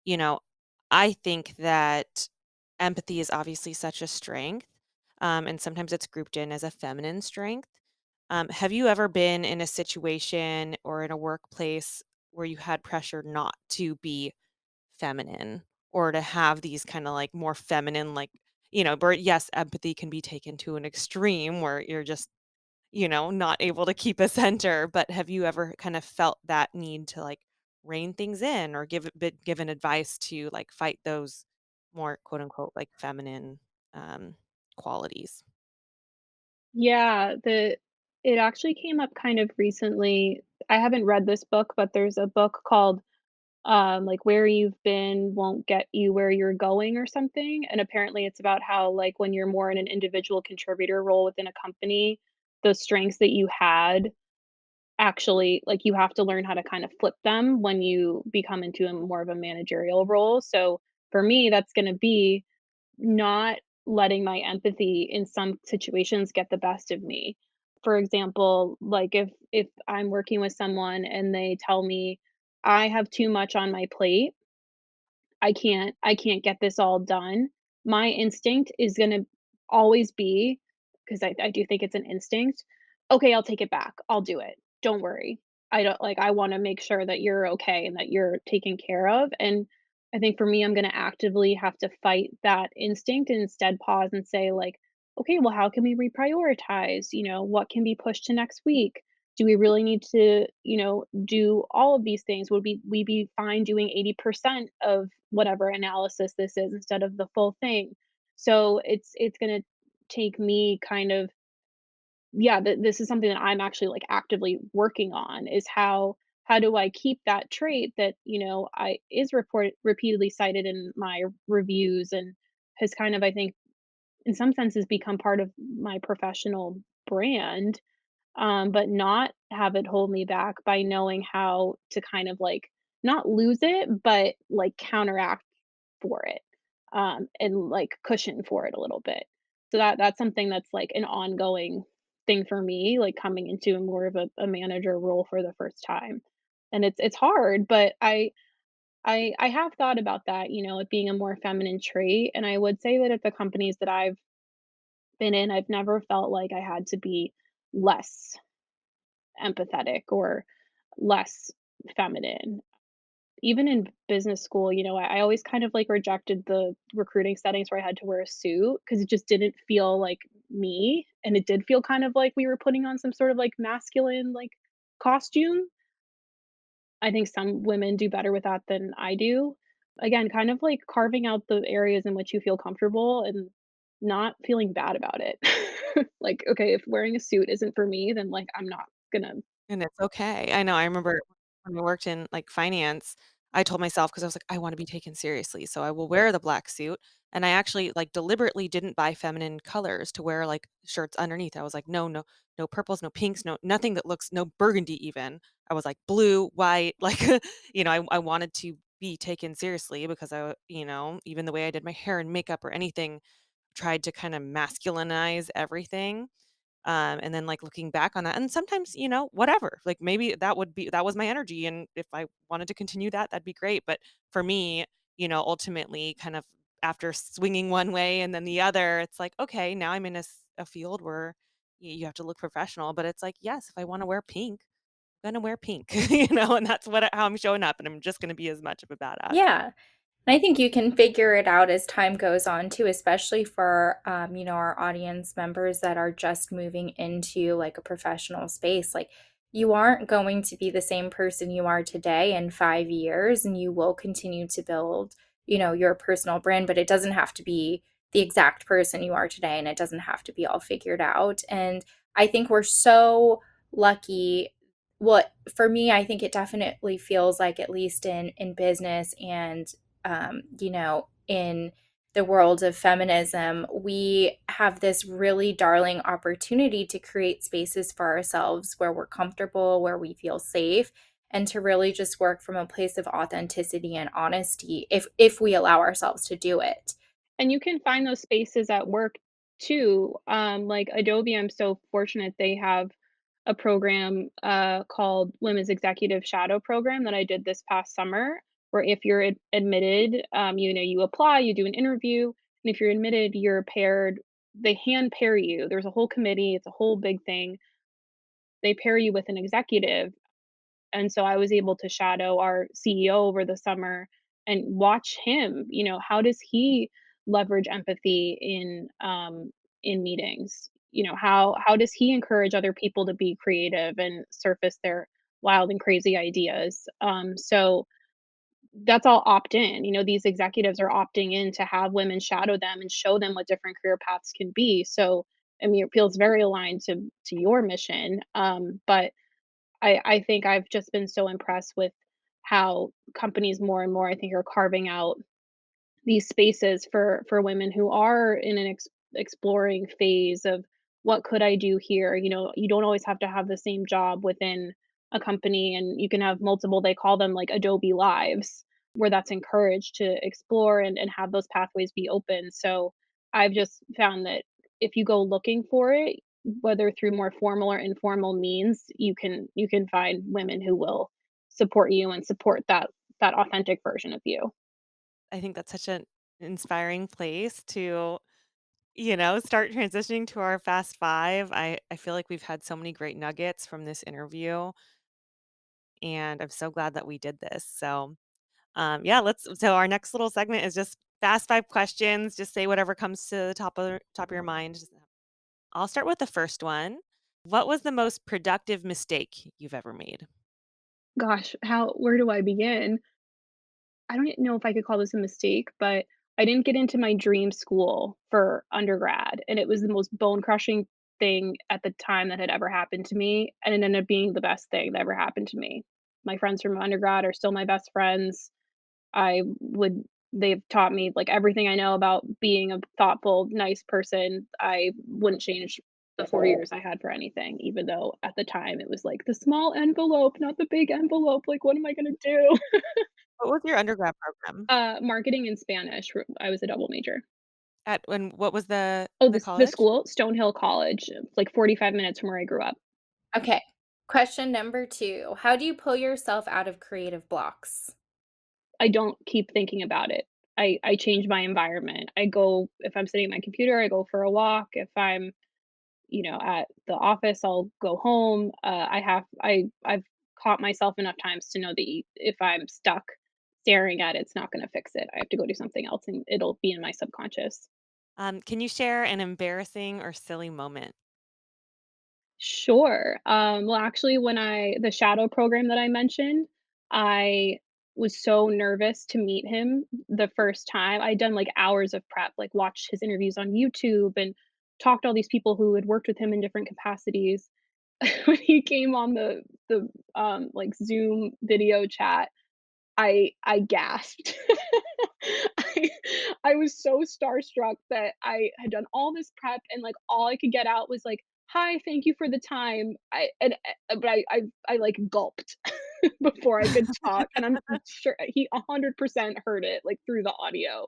you know, I think that empathy is obviously such a strength, and sometimes it's grouped in as a feminine strength. Have you ever been in a situation or in a workplace where you had pressure not to be feminine or to have these kinda, like, more feminine, like, but yes, empathy can be taken to an extreme where you're just, not able to keep a center, but have you ever kind of felt that need to, like, rein things in or been given advice to, like, fight those more, quote, unquote, like, feminine, um, qualities? Yeah, the it actually came up kind of recently. I haven't read this book, but there's a book called like where you've been won't get you where you're going or something. And apparently it's about how like when you're more in an individual contributor role within a company, the strengths that you had actually like you have to learn how to kind of flip them when you become into a more of a managerial role. So for me, that's going to be not letting my empathy in some situations get the best of me. For example, like if I'm working with someone and they tell me I have too much on my plate, I can't get this all done. My instinct is gonna always be, 'cause I do think it's an instinct, "Okay, I'll take it back. I'll do it. Don't worry. I don't like, I wanna make sure that you're okay and that you're taken care of," and I think for me, I'm gonna actively have to fight that instinct and instead pause and say, like, "Okay, well, how can we reprioritize?" "What can be pushed to next week? Do we really need to, do all of these things? Would we be fine doing 80% of whatever analysis this is instead of the full thing?" So it's gonna take me kind of, yeah, this is something that I'm actually like actively working on is how do I keep that trait that, I is repeatedly cited in my reviews and has kind of, I think, in some senses become part of my professional brand, but not have it hold me back by knowing how to kind of like not lose it, but like counteract for it, and like cushion for it a little bit. So that's something that's like an ongoing thing for me, like coming into more of a manager role for the first time. And it's hard, but I have thought about that, it being a more feminine trait. And I would say that at the companies that I've been in, I've never felt like I had to be less empathetic or less feminine. Even in business school, I always kind of like rejected the recruiting settings where I had to wear a suit because it just didn't feel like me. And it did feel kind of like we were putting on some sort of like masculine like costume. I think some women do better with that than I do. Again, kind of like carving out the areas in which you feel comfortable and not feeling bad about it. Like, okay, if wearing a suit isn't for me, then like I'm not gonna. And it's okay. I know, I remember when I worked in, like, finance, I told myself, because I was like, I want to be taken seriously, so I will wear the black suit. And I actually like deliberately didn't buy feminine colors to wear like shirts underneath. I was like, no, no, no purples, no pinks, no nothing that looks no burgundy even. I was like blue, white, like I wanted to be taken seriously because even the way I did my hair and makeup or anything tried to kind of masculinize everything. And then like looking back on that, and sometimes, whatever, like maybe that was my energy. And if I wanted to continue that, that'd be great. But for me, ultimately kind of after swinging one way and then the other, it's like, okay, now I'm in a field where you have to look professional. But it's like, yes, if I want to wear pink, I'm going to wear pink, and that's how I'm showing up. And I'm just going to be as much of a badass. Yeah. And I think you can figure it out as time goes on too, especially for our audience members that are just moving into like a professional space. Like you aren't going to be the same person you are today in 5 years, and you will continue to build, your personal brand, but it doesn't have to be the exact person you are today, and it doesn't have to be all figured out. And I think we're so lucky. What for me, I think it definitely feels like, at least in business and in the world of feminism, we have this really darling opportunity to create spaces for ourselves where we're comfortable, where we feel safe, and to really just work from a place of authenticity and honesty if we allow ourselves to do it. And you can find those spaces at work too. Like Adobe, I'm so fortunate they have a program called Women's Executive Shadow Program that I did this past summer, where if you're admitted, you apply, you do an interview, and if you're admitted, you're paired. They hand pair you. There's a whole committee. It's a whole big thing. They pair you with an executive, and so I was able to shadow our CEO over the summer and watch him, how does he leverage empathy in meetings? How does he encourage other people to be creative and surface their wild and crazy ideas? So that's all opt in. These executives are opting in to have women shadow them and show them what different career paths can be. So I mean, it feels very aligned to your mission. But I think I've just been so impressed with how companies more and more, I think, are carving out these spaces for women who are in an exploring phase of what could I do here? You don't always have to have the same job within a company, and you can have multiple, they call them like Adobe lives, where that's encouraged to explore and have those pathways be open. So I've just found that if you go looking for it, whether through more formal or informal means, you can find women who will support you and support that authentic version of you. I think that's such an inspiring place to start transitioning to our fast five. I feel like we've had so many great nuggets from this interview, and I'm so glad that we did this. So, yeah, so our next little segment is just fast five questions. Just say whatever comes to the top of your mind. I'll start with the first one. What was the most productive mistake you've ever made? Gosh, how where do I begin? I don't know if I could call this a mistake, but I didn't get into my dream school for undergrad, and it was the most bone-crushing thing at the time that had ever happened to me, and it ended up being the best thing that ever happened to me. My friends from undergrad are still my best friends. I would they've taught me, like, everything I know about being a thoughtful, nice person. I wouldn't change the 4 years I had for anything, even though at the time it was like, "The small envelope, not the big envelope, like, what am I gonna do?" What was your undergrad program? Marketing and Spanish, I was a double major. What was the Oh, the the college? school? Stonehill College, it's like 45 minutes from where I grew up. Okay. Question number 2. How do you pull yourself out of creative blocks? I don't keep thinking about it. I change my environment. I go if I'm sitting at my computer, I go for a walk. If I'm, at the office, I'll go home. I've caught myself enough times to know that if I'm stuck staring at it, it's not gonna fix it. I have to go do something else, and it'll be in my subconscious. Can you share an embarrassing or silly moment? Sure. Well, actually, when the shadow program that I mentioned, I was so nervous to meet him the first time. I'd done like hours of prep, like watched his interviews on YouTube and talked to all these people who had worked with him in different capacities. When he came on the like Zoom video chat, I gasped. I I was so starstruck that I had done all this prep and, like, all I could get out was like, "Hi, thank you for the time." But I, like, gulped before I could talk, and I'm sure he 100% heard it, like, through the audio.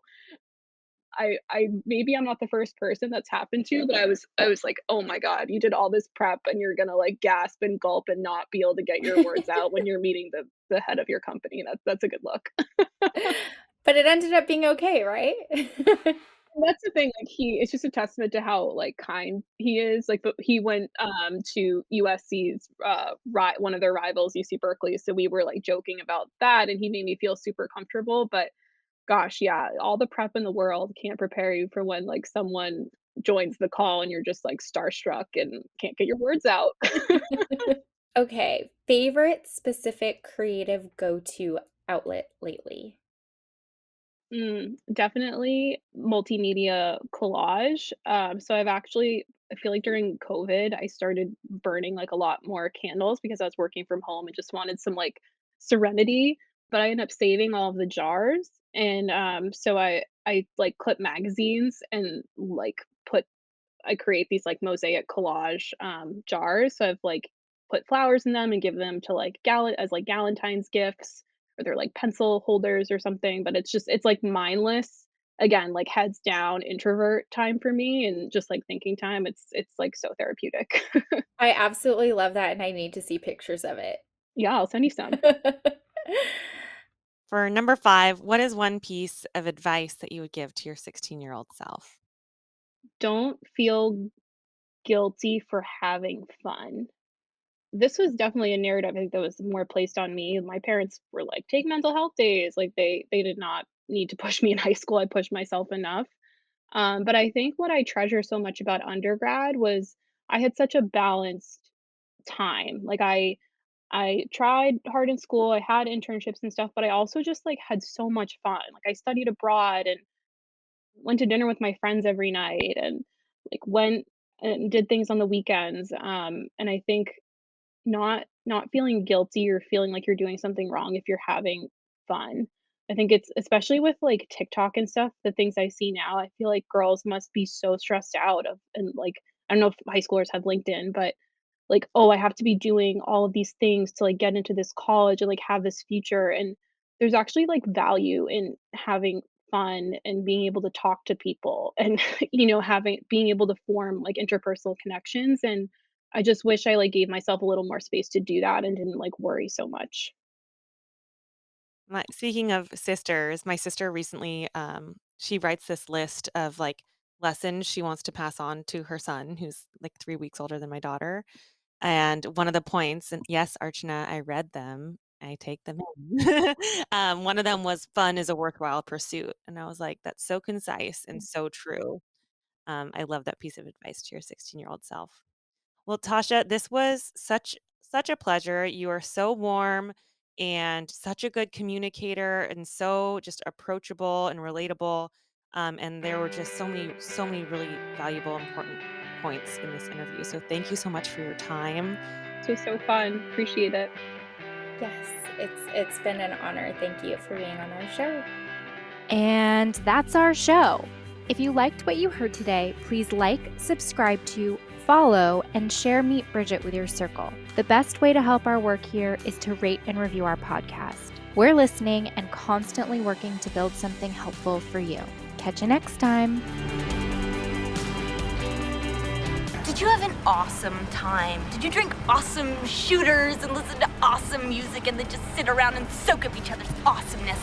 I maybe I'm not the first person that's happened to, but I was like, "Oh my god, you did all this prep and you're gonna, like, gasp and gulp and not be able to get your words out when you're meeting the head of your company." That's a good look. But it ended up being okay, right? And that's the thing, like, it's just a testament to how, like, kind he is, like, but he went, to USC's, one of their rivals, UC Berkeley, so we were, like, joking about that, and he made me feel super comfortable, but gosh, yeah, all the prep in the world can't prepare you for when, like, someone joins the call and you're just, like, starstruck and can't get your words out. Okay, favorite specific creative go-to outlet lately? Definitely multimedia collage. So I feel like during COVID, I started burning like a lot more candles because I was working from home and just wanted some like serenity. But I ended up saving all of the jars, and so I like clip magazines and like put I create these like mosaic collage jars. So I've like put flowers in them and give them to like as like Galentine's gifts, or they're like pencil holders or something. But it's like mindless. Again, like heads down introvert time for me and just like thinking time. It's like so therapeutic. I absolutely love that, and I need to see pictures of it. Yeah, I'll send you some. For number 5, what is one piece of advice that you would give to your 16-year-old self? Don't feel guilty for having fun. This was definitely a narrative I think that was more placed on me. My parents were like, "Take mental health days." Like, they did not need to push me in high school, I pushed myself enough. But I think what I treasure so much about undergrad was I had such a balanced time. Like, I tried hard in school, I had internships and stuff, but I also just, like, had so much fun. Like, I studied abroad and went to dinner with my friends every night and, like, went and did things on the weekends, and I think not feeling guilty or feeling like you're doing something wrong if you're having fun. I think it's especially with, like, TikTok and stuff, the things I see now, I feel like girls must be so stressed out of and, like, I don't know if high schoolers have LinkedIn, but, like, "Oh, I have to be doing all of these things to, like, get into this college and, like, have this future," and there's actually, like, value in having fun and being able to talk to people and, having being able to form, like, interpersonal connections, and I just wish I, like, gave myself a little more space to do that and didn't, like, worry so much. Speaking of sisters, my sister recently, she writes this list of like lessons she wants to pass on to her son, who's like 3 weeks older than my daughter. And one of the points, and yes, Archana, I read them. I take them in. One of them was fun is a worthwhile pursuit. And I was like, that's so concise and so true. I love that piece of advice to your 16-year-old self. Well, Tasha, this was such a pleasure. You are so warm and such a good communicator and so just approachable and relatable. And there were just so many really valuable, important points in this interview. So thank you so much for your time. This was so fun, appreciate it. Yes, it's been an honor. Thank you for being on our show. And that's our show. If you liked what you heard today, please like, subscribe to, follow, and share Meet Bridget with your circle. The best way to help our work here is to rate and review our podcast. We're listening and constantly working to build something helpful for you. Catch you next time. Did you have an awesome time? Did you drink awesome shooters and listen to awesome music and then just sit around and soak up each other's awesomeness?